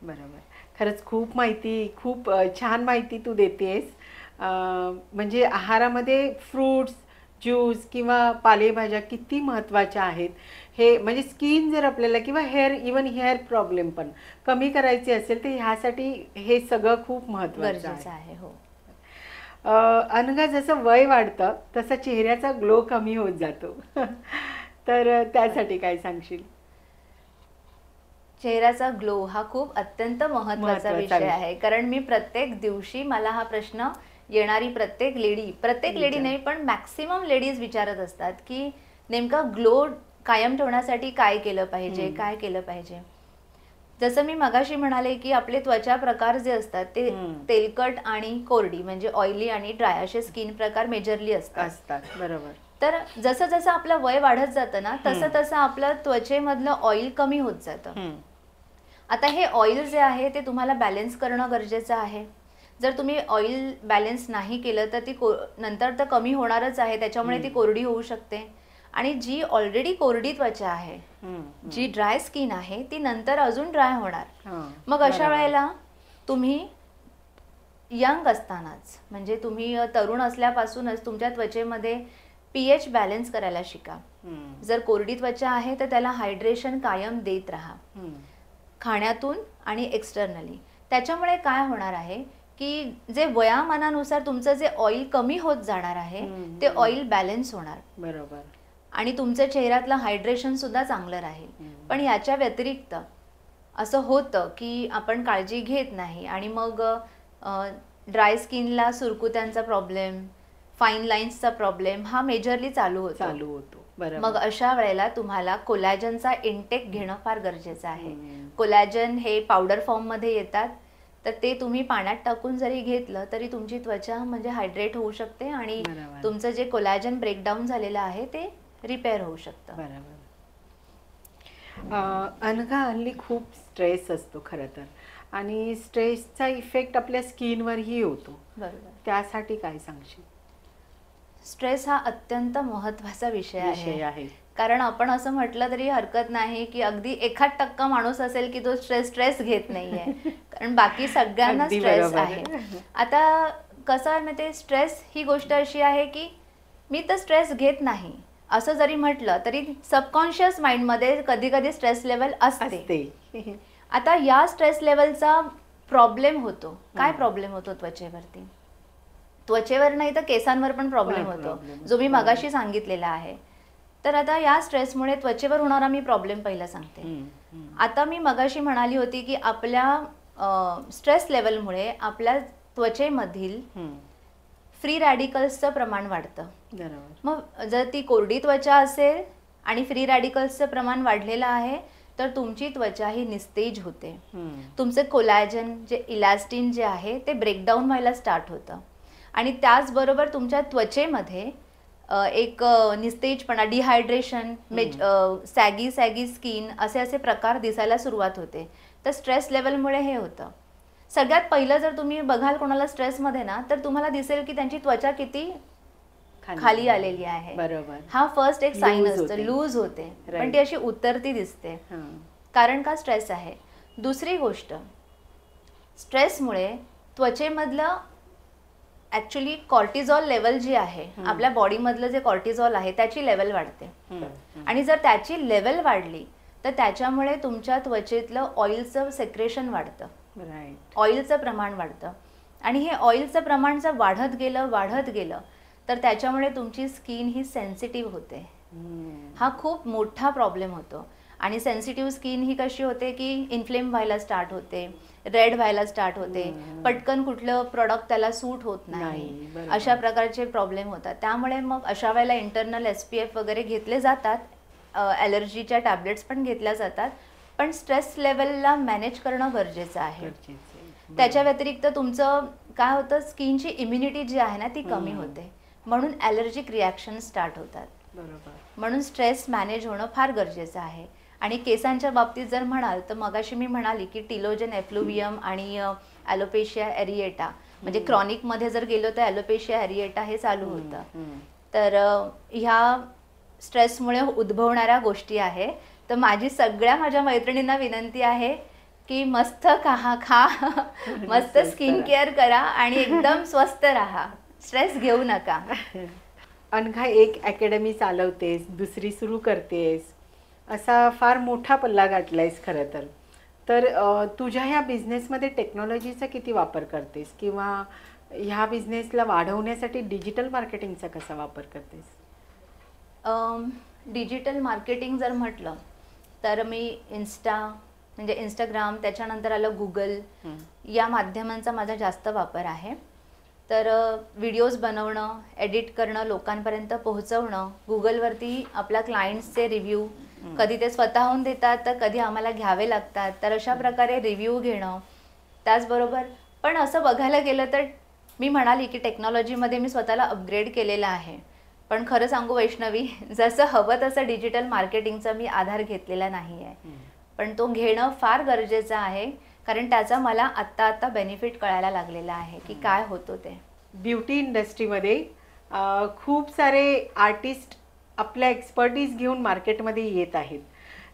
बरोबर. खरंच खूप छान माहिती तू देतेस. म्हणजे आहारामध्ये फ्रूट्स, ज्यूस किंवा पालेभाज्या किती महत्त्वाच्या आहेत हे, म्हणजे स्किन जर आपल्याला किंवा हेअर प्रॉब्लेम पण कमी करायचे असेल तर ह्यासाठी हे सगळं खूप महत्त्वाचं आहे. हो. अनघा, जसं वय वाढतं तसा चेहऱ्याचा ग्लो कमी होत जातो. तर त्यासाठी काय सांगशील? चेहऱ्याचा ग्लो हा खूप अत्यंत महत्त्वाचा विषय आहे. कारण मी प्रत्येक दिवशी मला हा प्रश्न येणारी प्रत्येक लेडी नाही पण मॅक्सिमम लेडीज विचारत असतात की नेमका ग्लो कायम ठेवण्यासाठी काय केलं पाहिजे. जसं मी मगाशी म्हणाले की आपले त्वचा प्रकार जे असतात ते तेलकट आणि कोरडी, म्हणजे ऑइली आणि ड्राय असे स्किन प्रकार मेजरली असतात. बरोबर. तर जसं जसं आपलं वय वाढत जातं ना, तसं तसं आपलं त्वचेमधलं ऑइल कमी होत जातं. आता हे ऑइल जे आहे ते तुम्हाला बॅलन्स करणं गरजेचं आहे. जर तुम्ही ऑइल बॅलन्स नाही केलं तर ती नंतर तर कमी होणारच आहे. त्याच्यामुळे ती कोरडी होऊ शकते. आणि जी ऑलरेडी कोरडी त्वचा आहे, जी ड्राय स्किन आहे, ती नंतर अजून ड्राय होणार. मग अशा वेळेला तुम्ही यंग असतानाच, म्हणजे तुम्ही तरुण असल्यापासूनच तुमच्या त्वचेमध्ये पीएच बॅलन्स करायला शिका. जर कोरडी त्वचा आहे तर त्याला हायड्रेशन कायम देत राहा, खाण्यातून आणि एक्सटर्नली. त्याच्यामुळे काय होणार आहे की जे वयामानानुसार तुमचं जे ऑइल कमी होत जाणार आहे ते ऑइल बॅलन्स होणार. बरोबर. आणि तुमच्या चेहऱ्यातलं हायड्रेशन सुद्धा चांगलं राहील. पण याच्या व्यतिरिक्त असं होतं की आपण काळजी घेत नाही आणि मग ड्राय स्किनला सुरकुत्यांचा प्रॉब्लेम, फाईन लाईन्सचा प्रॉब्लेम हा मेजरली चालू होतो. मग अशा वेळेला तुम्हाला कोलॅजनचा इंटेक घेणं फार गरजेचं आहे. कोलॅजन हे पावडर फॉर्म मध्ये येतात, तर ते तुम्ही पाण्यात टाकून जरी घेतलं तरी तुमची त्वचा म्हणजे हायड्रेट होऊ शकते आणि तुमचं जे कोलॅजन ब्रेकडाऊन झालेलं आहे ते रिपेअर होऊ शकतं. बरोबर. अनघा, हल्ली खूप स्ट्रेस असतो खरं तर, आणि स्ट्रेसचा इफेक्ट आपल्या स्किनवरही होतो. बरोबर. त्यासाठी काय सांगशील? स्ट्रेस हा अत्यंत महत्त्वाचा विषय आहे. कारण आपण असं म्हटलं तरी हरकत नाही की अगदी 1% माणूस असेल की तो स्ट्रेस घेत नाहीये. कारण बाकी सगळ्यांना स्ट्रेस आहे. आता कसं आहे माहिती, स्ट्रेस ही गोष्ट अशी आहे की मी तर स्ट्रेस घेत नाही असं जरी म्हटलं तरी सबकॉन्शियस माइंडमध्ये कधी कधी स्ट्रेस लेवल असते. आता या स्ट्रेस लेवलचा प्रॉब्लेम होतो. काय प्रॉब्लेम होतो त्वचेवरती? त्वचेवर नाही तर केसांवर पण प्रॉब्लेम होतो, जो मी मगाशी सांगितलेला आहे. तर आता या स्ट्रेसमुळे त्वचेवर होणारा मी प्रॉब्लेम पहिला सांगते. आता मी मगाशी म्हणाली होती की आपल्या स्ट्रेस लेवलमुळे आपल्या त्वचेमधील फ्री रॅडिकल्सचं प्रमाण वाढतं. मग जर ती कोरडी त्वचा असेल आणि फ्री रॅडिकल्सचं प्रमाण वाढलेलं आहे तर तुमची त्वचा ही निस्तेज होते. तुमचे कोलॅजन जे इलॅस्टिन जे आहे ते ब्रेकडाऊन व्हायला स्टार्ट होतं. आणि त्याचबरोबर तुमच्या त्वचेमध्ये एक निस्तेजपणा, डिहायड्रेशन, सॅगी स्किन असे प्रकार दिसायला सुरुवात होते. तर स्ट्रेस लेवलमुळे हे होतं. सगळ्यात पहिलं जर तुम्ही बघाल कोणाला स्ट्रेसमध्ये ना, तर तुम्हाला दिसेल की त्यांची त्वचा किती खाली आलेली आहे. बरोबर. हा फर्स्ट एक साईन असतो, लूज होते, पण ती अशी उतरती दिसते. कारण का? स्ट्रेस आहे. दुसरी गोष्ट, स्ट्रेसमुळे त्वचेमधलं ऍक्च्युली कॉर्टिझॉल लेवल जी आहे, आपल्या बॉडीमधलं जे कॉर्टिझॉल आहे त्याची लेवल वाढते. आणि जर त्याची लेवल वाढली तर त्याच्यामुळे तुमच्या त्वचेतलं ऑइलचं सेक्रेशन वाढतं, ऑइलचं प्रमाण वाढतं. आणि हे ऑइलचं प्रमाण जर वाढत गेलं तर त्याच्यामुळे तुमची स्किन ही सेन्सिटिव्ह होते. हा खूप मोठा प्रॉब्लेम होतो. आणि सेन्सिटिव्ह स्किन ही कशी होते की इन्फ्लेम व्हायला स्टार्ट होते, रेड व्हायला स्टार्ट होते, पटकन कुठलं प्रोडक्ट त्याला सूट होत नाही, अशा प्रकारचे प्रॉब्लेम होतात. त्यामुळे मग अशा वेळेला इंटरनल SPF वगैरे घेतले जातात, ॲलर्जीच्या टॅबलेट्स पण घेतल्या जातात, पण स्ट्रेस लेवलला मॅनेज करणं गरजेचं आहे. त्याच्या व्यतिरिक्त तुमचं काय होतं, स्किनची इम्युनिटी जी आहे ना ती कमी होते, म्हणून ॲलर्जिक रिॲक्शन स्टार्ट होतात. म्हणून स्ट्रेस मॅनेज होणं फार गरजेचं आहे. आणि केसांच्या बाबतीत जर म्हणाल तर मगाशी मी म्हणाली की टिलोजन एफ्लुवियम आणि ॲलोपेशिया एरिएटा, म्हणजे क्रॉनिकमध्ये जर गेलो तर ॲलोपेशिया एरिएटा हे चालू होतं. तर ह्या स्ट्रेसमुळे उद्भवणाऱ्या गोष्टी आहे. तर माझ्या मैत्रिणींना विनंती आहे की मस्त खा मस्त स्किन केअर करा आणि एकदम स्वस्थ राहा, स्ट्रेस घेऊ नका. अनघा, एक अकॅडमी चालवतेस, दुसरी सुरू करतेस, असा फार मोठा पल्ला गाठलायस खरं तर. तर तुझ्या ह्या बिझनेसमध्ये टेक्नॉलॉजीचा किती वापर करतेस, किंवा ह्या बिझनेसला वाढवण्यासाठी डिजिटल मार्केटिंगचा कसा वापर करतेस? डिजिटल मार्केटिंग जर म्हटलं तर मी इंस्टाग्राम, त्याच्यानंतर आलं गुगल, या माध्यमांचा माझा जास्त वापर आहे. तर व्हिडिओज बनवणं, एडिट करणं, लोकांपर्यंत पोहोचवणं, गुगलवरती आपल्या क्लायंट्सचे रिव्ह्यू, कधी ते स्वतःहून देतात तर कधी आम्हाला घ्यावे लागतात, तर अशा प्रकारे रिव्ह्यू घेणं. त्याचबरोबर पण असं बघायला गेलं तर मी म्हणाली की टेक्नॉलॉजीमध्ये मी स्वतःला अपग्रेड केलेलं आहे, पण खरं सांगू वैष्णवी, जसं हवं तसं डिजिटल मार्केटिंगचा मी आधार घेतलेला नाही आहे. पण तो घेणं फार गरजेचं आहे, कारण त्याचा मला आत्ता बेनिफिट कळायला लागलेला आहे की काय होतो ते. ब्युटी इंडस्ट्रीमध्ये खूप सारे आर्टिस्ट आपल्या एक्सपर्टीज घेऊन मार्केटमध्ये येत आहेत,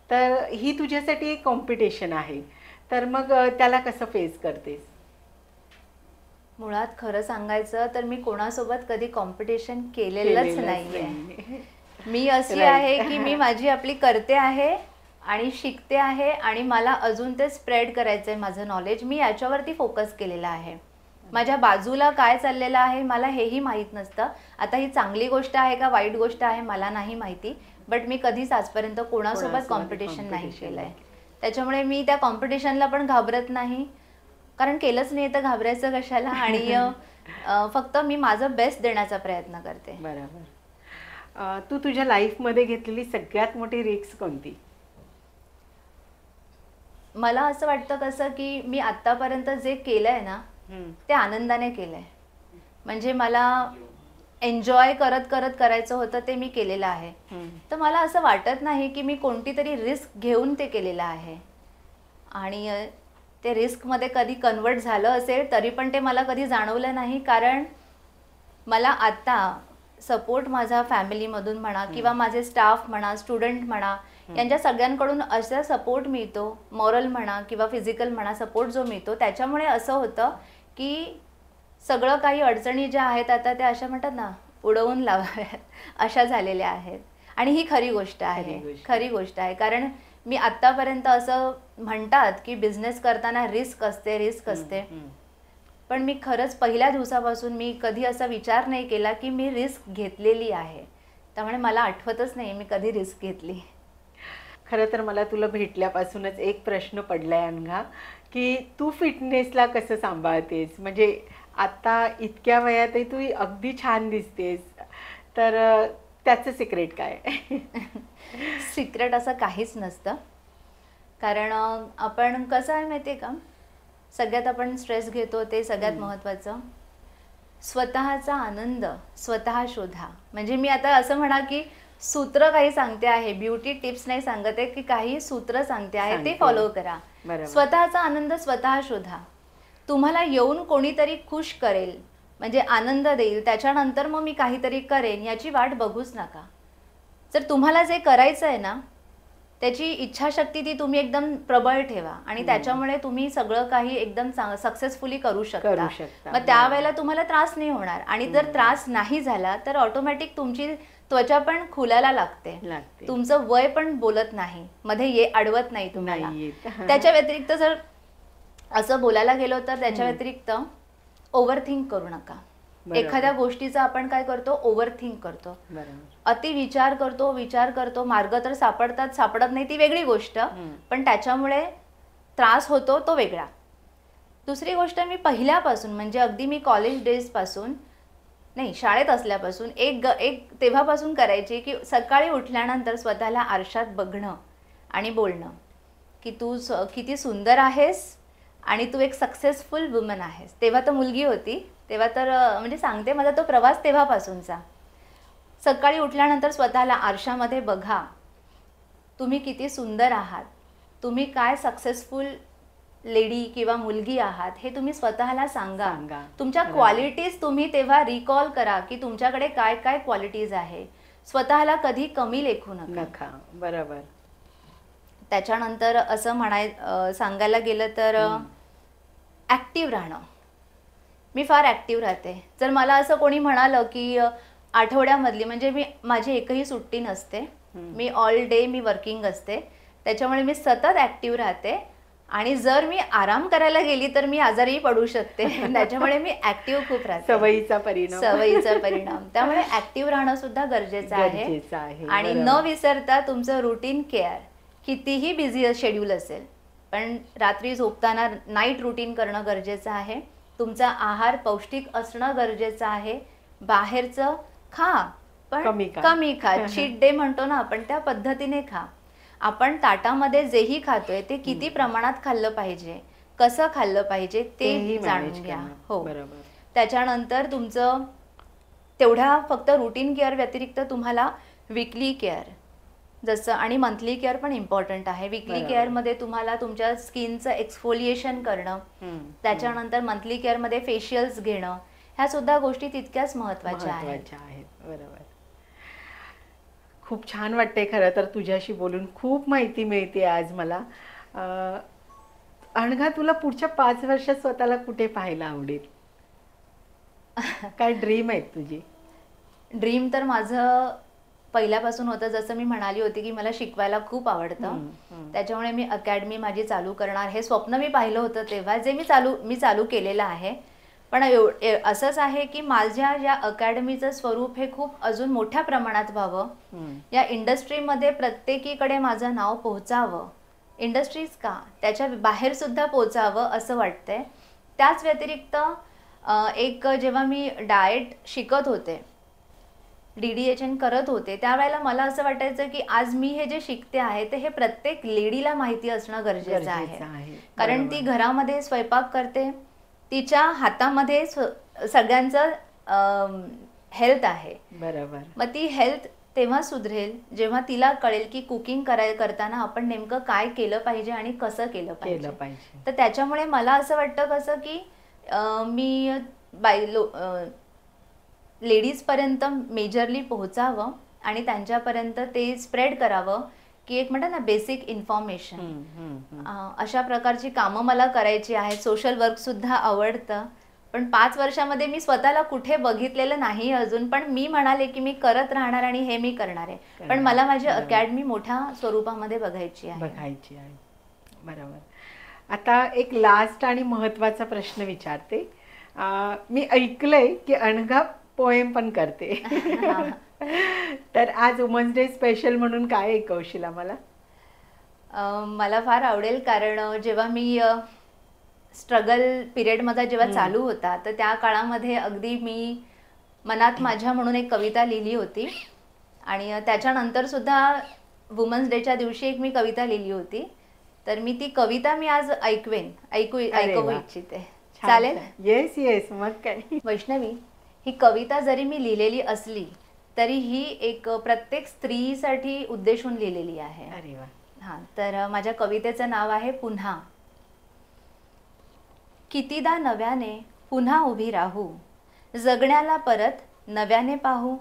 तर ही तुझ्यासाठी एक कॉम्पिटिशन आहे. तर मग त्याला कसं फेस करतेस? मुळात खरं सांगायचं तर मी कोणासोबत कधी कॉम्पिटिशन केलेलंच नाहीये. मी अशी आहे की मी माझी आपली करते आहे आणि शिकते आहे, आणि मला अजून ते स्प्रेड करायचं आहे माझं नॉलेज. मी याच्यावरती फोकस केलेला आहे. माझ्या बाजूला काय चाललेलं आहे मला हेही माहीत नसतं. आता ही चांगली गोष्ट आहे का वाईट गोष्ट आहे मला नाही माहिती, बट मी कधीच आजपर्यंत कोणासोबत कॉम्पिटिशन नाही केलंय. त्याच्यामुळे मी त्या कॉम्पिटिशनला पण घाबरत नाही, कारण केलंच नाही तर घाबरायचं कशाला. आणि फक्त मी माझं बेस्ट देण्याचा प्रयत्न करते. बरोबर. तू तुझ्या लाईफमध्ये घेतलेली सगळ्यात मोठी रिस्क कोणती? मला असं वाटतं कसं की मी आतापर्यंत जे केलंय ना ते आनंदाने केलंय. म्हणजे मला एन्जॉय करत करायचं होतं ते मी केलेलं आहे. तर मला असं वाटत नाही की मी कोणती तरी रिस्क घेऊन ते केलेलं आहे, आणि ते रिस्कमध्ये कधी कन्वर्ट झालं असेल तरी पण ते मला कधी जाणवलं नाही. कारण मला आता सपोर्ट माझा फॅमिलीमधून म्हणा किंवा माझे स्टाफ म्हणा, स्टुडंट म्हणा, यांच्या सगळ्यांकडून असा सपोर्ट मिळतो, मॉरल म्हणा किंवा फिजिकल म्हणा, सपोर्ट जो मिळतो, त्याच्यामुळे असं होतं की सगळं काही अडचणी ज्या आहेत आता त्या अशा म्हणतात ना उडवून लावाव्यात अशा झालेल्या आहेत. आणि ही खरी गोष्ट आहे. कारण मी आत्तापर्यंत असं म्हणतात की बिझनेस करताना रिस्क असते, पण मी खरंच पहिल्या दिवसापासून मी कधी असा विचार नाही केला की मी रिस्क घेतलेली आहे. त्यामुळे मला आठवतच नाही मी कधी रिस्क घेतली. खरं तर मला तुला भेटल्यापासूनच एक प्रश्न पडलाय अनघा, की तू फिटनेसला कसं सांभाळतेस? म्हणजे आता इतक्या वयातही तू अगदी छान दिसतेस, तर त्याचं सिक्रेट काय? सिक्रेट असं काहीच नसतं. कारण आपण कसं आहे माहिती आहे का, सगळ्यात आपण स्ट्रेस घेतो ते सगळ्यात महत्त्वाचं. स्वतःचा आनंद स्वतः शोधा. म्हणजे मी आता असं म्हणा की सूत्र काही सांगते आहे, ब्युटी टिप्स नाही सांगते की काही सूत्र सांगते आहे, ते फॉलो करा. स्वतःचा आनंद स्वतः शोधा. तुम्हाला येऊन कोणीतरी खुश करेल, म्हणजे आनंद देईल, त्याच्यानंतर मग मी काहीतरी करेन याची वाट बघूच नका. जर तुम्हाला जे करायचं आहे ना त्याची इच्छाशक्ती ती तुम्ही एकदम प्रबळ ठेवा, आणि त्याच्यामुळे तुम्ही सगळं काही एकदम सक्सेसफुली करू शकता. मग त्यावेळेला तुम्हाला त्रास नाही होणार, आणि जर त्रास नाही झाला तर ऑटोमॅटिक तुमची त्वचा पण खुलायला लागते, तुमचं वय पण बोलत नाही, मध्ये अडवत नाही तुम्हाला. त्याच्या व्यतिरिक्त जर असं बोलायला गेलो तर त्याच्या व्यतिरिक्त ओव्हरथिंक करू नका. एखाद्या गोष्टीचा आपण काय करतो, ओव्हरथिंक करतो, अति विचार करतो, मार्ग तर सापडत नाही ती वेगळी गोष्ट, पण त्याच्यामुळे त्रास होतो तो वेगळा. दुसरी गोष्ट, मी पहिल्यापासून म्हणजे अगदी मी कॉलेज डेज पासून नाही, शाळेत असल्यापासून एक तेव्हापासून करायची की सकाळी उठल्यानंतर स्वतःला आरशात बघणं आणि बोलणं की तू किती सुंदर आहेस आणि तू एक सक्सेसफुल वुमन आहेस. तेव्हा तर मुलगी होती, तेव्हा तर म्हणजे सांगते माझा तो प्रवास तेव्हापासूनचा. सकाळी उठल्यानंतर स्वतःला आरशामध्ये बघा, तुम्ही किती सुंदर आहात, तुम्ही काय सक्सेसफुल लेडी किंवा मुलगी आहात हे तुम्ही स्वतःला सांगा. तुमच्या क्वालिटीज तुम्ही तेव्हा रिकॉल करा की तुमच्याकडे काय काय क्वालिटीज आहे. स्वतःला कधी कमी लेखू नका. बरोबर. त्याच्यानंतर असं सांगायला गेलं तर ॲक्टिव्ह राहणं. मी फार ॲक्टिव्ह राहते. जर मला असं कोणी म्हणालं की आठवड्यामधली म्हणजे माझी एकही सुट्टी नसते, मी ऑल डे मी वर्किंग असते, त्याच्यामुळे मी सतत ॲक्टिव्ह राहते. आणि जर मी आराम करायला गेली तर मी आजारी पडू शकते, त्याच्यामुळे मी ॲक्टिव्ह खूप राहते. सवयीचा परिणाम. त्यामुळे ॲक्टिव्ह राहणं सुद्धा गरजेचं आहे. आणि न विसरता तुमचं रुटीन केअर, कितीही बिझी शेड्यूल असेल पण रात्री झोपताना नाईट रुटीन करणं गरजेचं आहे. तुमचा आहार पौष्टिक असणं गरजेचं आहे. बाहेरचं खा पण कमी खा. चीट डे म्हणतो ना आपण, त्या पद्धतीने खा. आपण ताटामध्ये जेही खातोय ते किती प्रमाणात खाल्लं पाहिजे, कसं खाल्लं पाहिजे ते जाणून घ्या. हो, त्याच्यानंतर तुमचं तेवढ्या फक्त रुटीन केअर व्यतिरिक्त तुम्हाला वीकली केअर जसं आणि मंथली केअर पण इम्पॉर्टंट आहे. वीकली केअरमध्ये तुम्हाला तुमच्या स्किनचं एक्सफोलिएशन करणं, त्याच्यानंतर मंथली केअरमध्ये फेशियल्स घेणं, ह्या सुद्धा गोष्टी तितक्याच महत्त्वाच्या आहेत. बरोबर. खूप छान वाटते खरं तर तुझ्याशी बोलून. खूप माहिती मिळते आज मला. अनघा, तुला पुढच्या 5 वर्षात स्वतःला कुठे पाहायला आवडेल? काय ड्रीम आहे तुझी? ड्रीम तर माझं पहिल्यापासून होतं. जसं मी म्हणाली होती की मला शिकवायला खूप आवडतं, त्याच्यामुळे मी अकॅडमी माझी चालू करणार हे स्वप्न मी पाहिलं होतं तेव्हा, जे मी चालू केलेलं आहे. पण असंच आहे की माझ्या या अकॅडमीचं स्वरूप हे खूप अजून मोठ्या प्रमाणात व्हावं. या इंडस्ट्रीमध्ये प्रत्येकीकडे माझं नाव पोहोचावं. इंडस्ट्रीज का, त्याच्या बाहेर सुद्धा पोहोचावं असं वाटतंय. त्याच व्यतिरिक्त जेव्हा मी डाएट शिकत होते, DDHN करत होते, त्यावेळेला मला असं वाटायचं की आज मी हे जे शिकते आहे ते हे प्रत्येक लेडीला माहिती असणं गरजेचं आहे. कारण ती घरामध्ये स्वयंपाक करते, तिच्या हातामध्ये सगळ्यांचं हेल्थ आहे. बरोबर. मग ती हेल्थ तेव्हा सुधरेल जेव्हा तिला कळेल की कुकिंग करताना आपण नेमकं काय केलं पाहिजे आणि कसं केलं पाहिजे. तर त्याच्यामुळे मला असं वाटतं कसं की मी लेडीजपर्यंत मेजरली पोहोचावं आणि त्यांच्यापर्यंत ते स्प्रेड करावं की एक म्हणतात ना बेसिक इन्फॉर्मेशन. अशा प्रकारची कामं मला करायची आहेत. सोशल वर्क सुद्धा आवडतं. पण 5 वर्षामध्ये मी स्वतःला कुठे बघितलेलं नाही अजून, पण मी म्हणाले की मी करत राहणार आणि हे मी करणार आहे. पण मला माझी अकॅडमी मोठ्या स्वरूपामध्ये बघायची आहे. बरोबर. आता एक लास्ट आणि महत्त्वाचा प्रश्न विचारते. मी ऐकलंय की अनघा पोएम पण करते. तर आज वुमन्स डे स्पेशल म्हणून काय ऐकवशील आम्हाला? मला फार आवडेल, कारण जेव्हा मी स्ट्रगल पिरियड माझा जेव्हा चालू होता तर त्या काळामध्ये अगदी मी मनात माझ्या म्हणून एक कविता लिहिली होती आणि त्याच्यानंतर सुद्धा वुमन्स डेच्या दिवशी एक मी कविता लिहिली होती. तर मी ती कविता मी आज ऐकवू इच्छिते. चालेल? Yes yes. मग काय. वैष्णवी, ही कविता जरी मी लिहिलेली असली तरी ही एक प्रत्येक स्त्रीसाठी उद्देशून लिहिलेली आहे. अरे वा. हां, तर माझ्या कवितेचं नाव आहे पुन्हा. कितीदा नव्याने पुन्हा उभी राहू, जगण्याला परत नव्याने पाहू.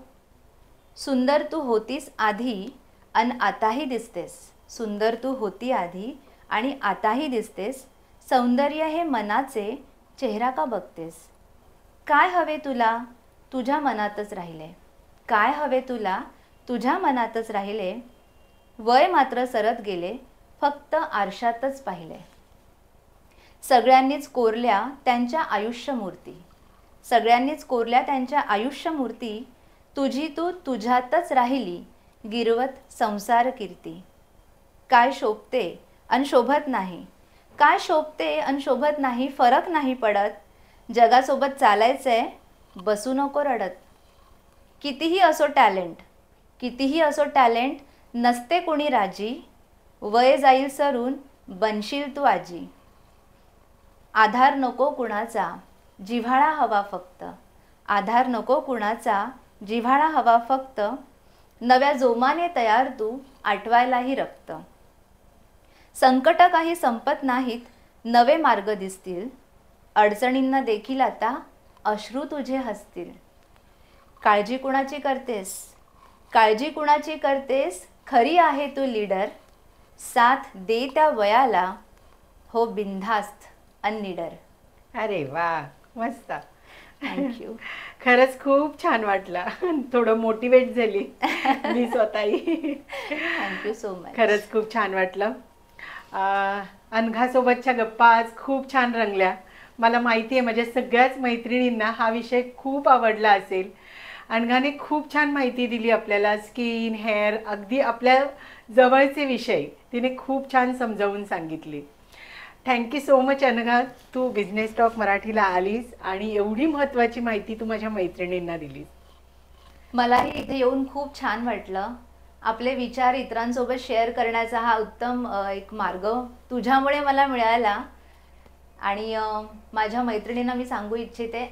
सुंदर तू होतीस आधी अन आताही दिसतेस. सुंदर तू होती आधी आणि आताही दिसतेस. सौंदर्य हे मनाचे, चेहरा का बघतेस. काय हवे तुला, तुझ्या मनातच राहिले. काय हवे तुला, तुझ्या मनातच राहिले. वय मात्र सरत गेले, फक्त आरशातच पाहिले. सगळ्यांनीच कोरल्या त्यांच्या आयुष्य मूर्ती. सगळ्यांनीच कोरल्या त्यांच्या आयुष्य मूर्ती, तुझी तू तुझ्यातच राहिली गिरवत संसार कीर्ती. काय शोभते अन शोभत नाही, काय शोभते अन शोभत नाही, फरक नाही पडत, जगासोबत चालायचंय बसू नको रडत. कितीही असो टॅलेंट, कितीही असो टॅलेंट, नसते कोणी राजी, वय जाईल सरून बनशील तू आजी. आधार नको कुणाचा, जिव्हाळा हवा फक्त, आधार नको कुणाचा, जिव्हाळा हवा फक्त, नव्या जोमाने तयार तू आठवायलाही रक्त. संकट काही संपत नाहीत, नवे मार्ग दिसतील, अडचणींना देखील आता अश्रू तुझे हसतील. काळजी कुणाची करतेस, काळजी कुणाची करतेस, खरी आहे तू लीडर, साथ दे त्या वयाला, हो बिनधास्त अननिडर. अरे वा, मस्त. थँक्यू. खरंच खूप छान वाटलं, थोडं मोटिवेट झाली मी स्वतःही. Thank you so much. खरंच खूप छान वाटलं. अनघासोबतच्या गप्पा आज खूप छान रंगल्या. मला माहिती आहे माझ्या सगळ्याच मैत्रिणींना हा विषय खूप आवडला असेल. अनघाने खूप छान माहिती दिली आपल्याला, स्किन, हेअर, अगदी आपल्या जवळचे विषय तिने खूप छान समजावून सांगितले. थँक्यू सो मच अनघा, तू बिझनेस टॉक मराठीला आलीस आणि एवढी महत्त्वाची माहिती तू माझ्या मैत्रिणींना दिलीस. मलाही इथे येऊन खूप छान वाटलं. आपले विचार इतरांसोबत शेअर करण्याचा हा उत्तम एक मार्ग तुझ्यामुळे मला मिळाला. आणि माझ्या मैत्रिणींना मी सांगू इच्छिते,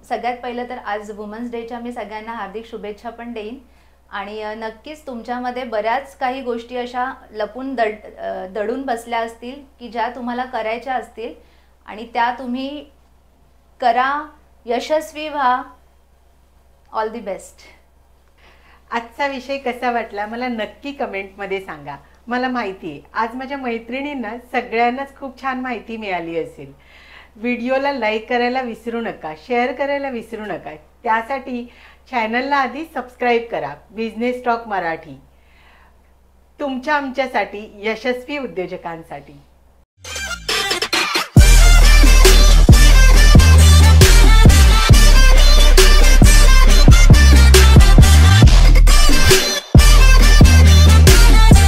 सगळ्यात पहिलं तर आज वुमन्स डेच्या मी सगळ्यांना हार्दिक शुभेच्छा पण देईन. आणि नक्कीच तुमच्यामध्ये बऱ्याच काही गोष्टी अशा लपून दडून बसल्या असतील की ज्या तुम्हाला करायच्या असतील आणि त्या तुम्ही करा, यशस्वी व्हा. All the best. आजचा विषय कसा वाटला मला नक्की कमेंटमध्ये सांगा. मला माहिती आहे आज माझ्या मैत्रिणींना सगळ्यांनाच खूप छान माहिती मिळाली असेल. व्हिडिओला लाईक करायला विसरू नका, शेअर करायला विसरू नका. त्यासाठी चॅनलला आधी सबस्क्राईब करा. बिझनेस टॉक मराठी तुमच्या आमच्यासाठी, यशस्वी उद्योजकांसाठी.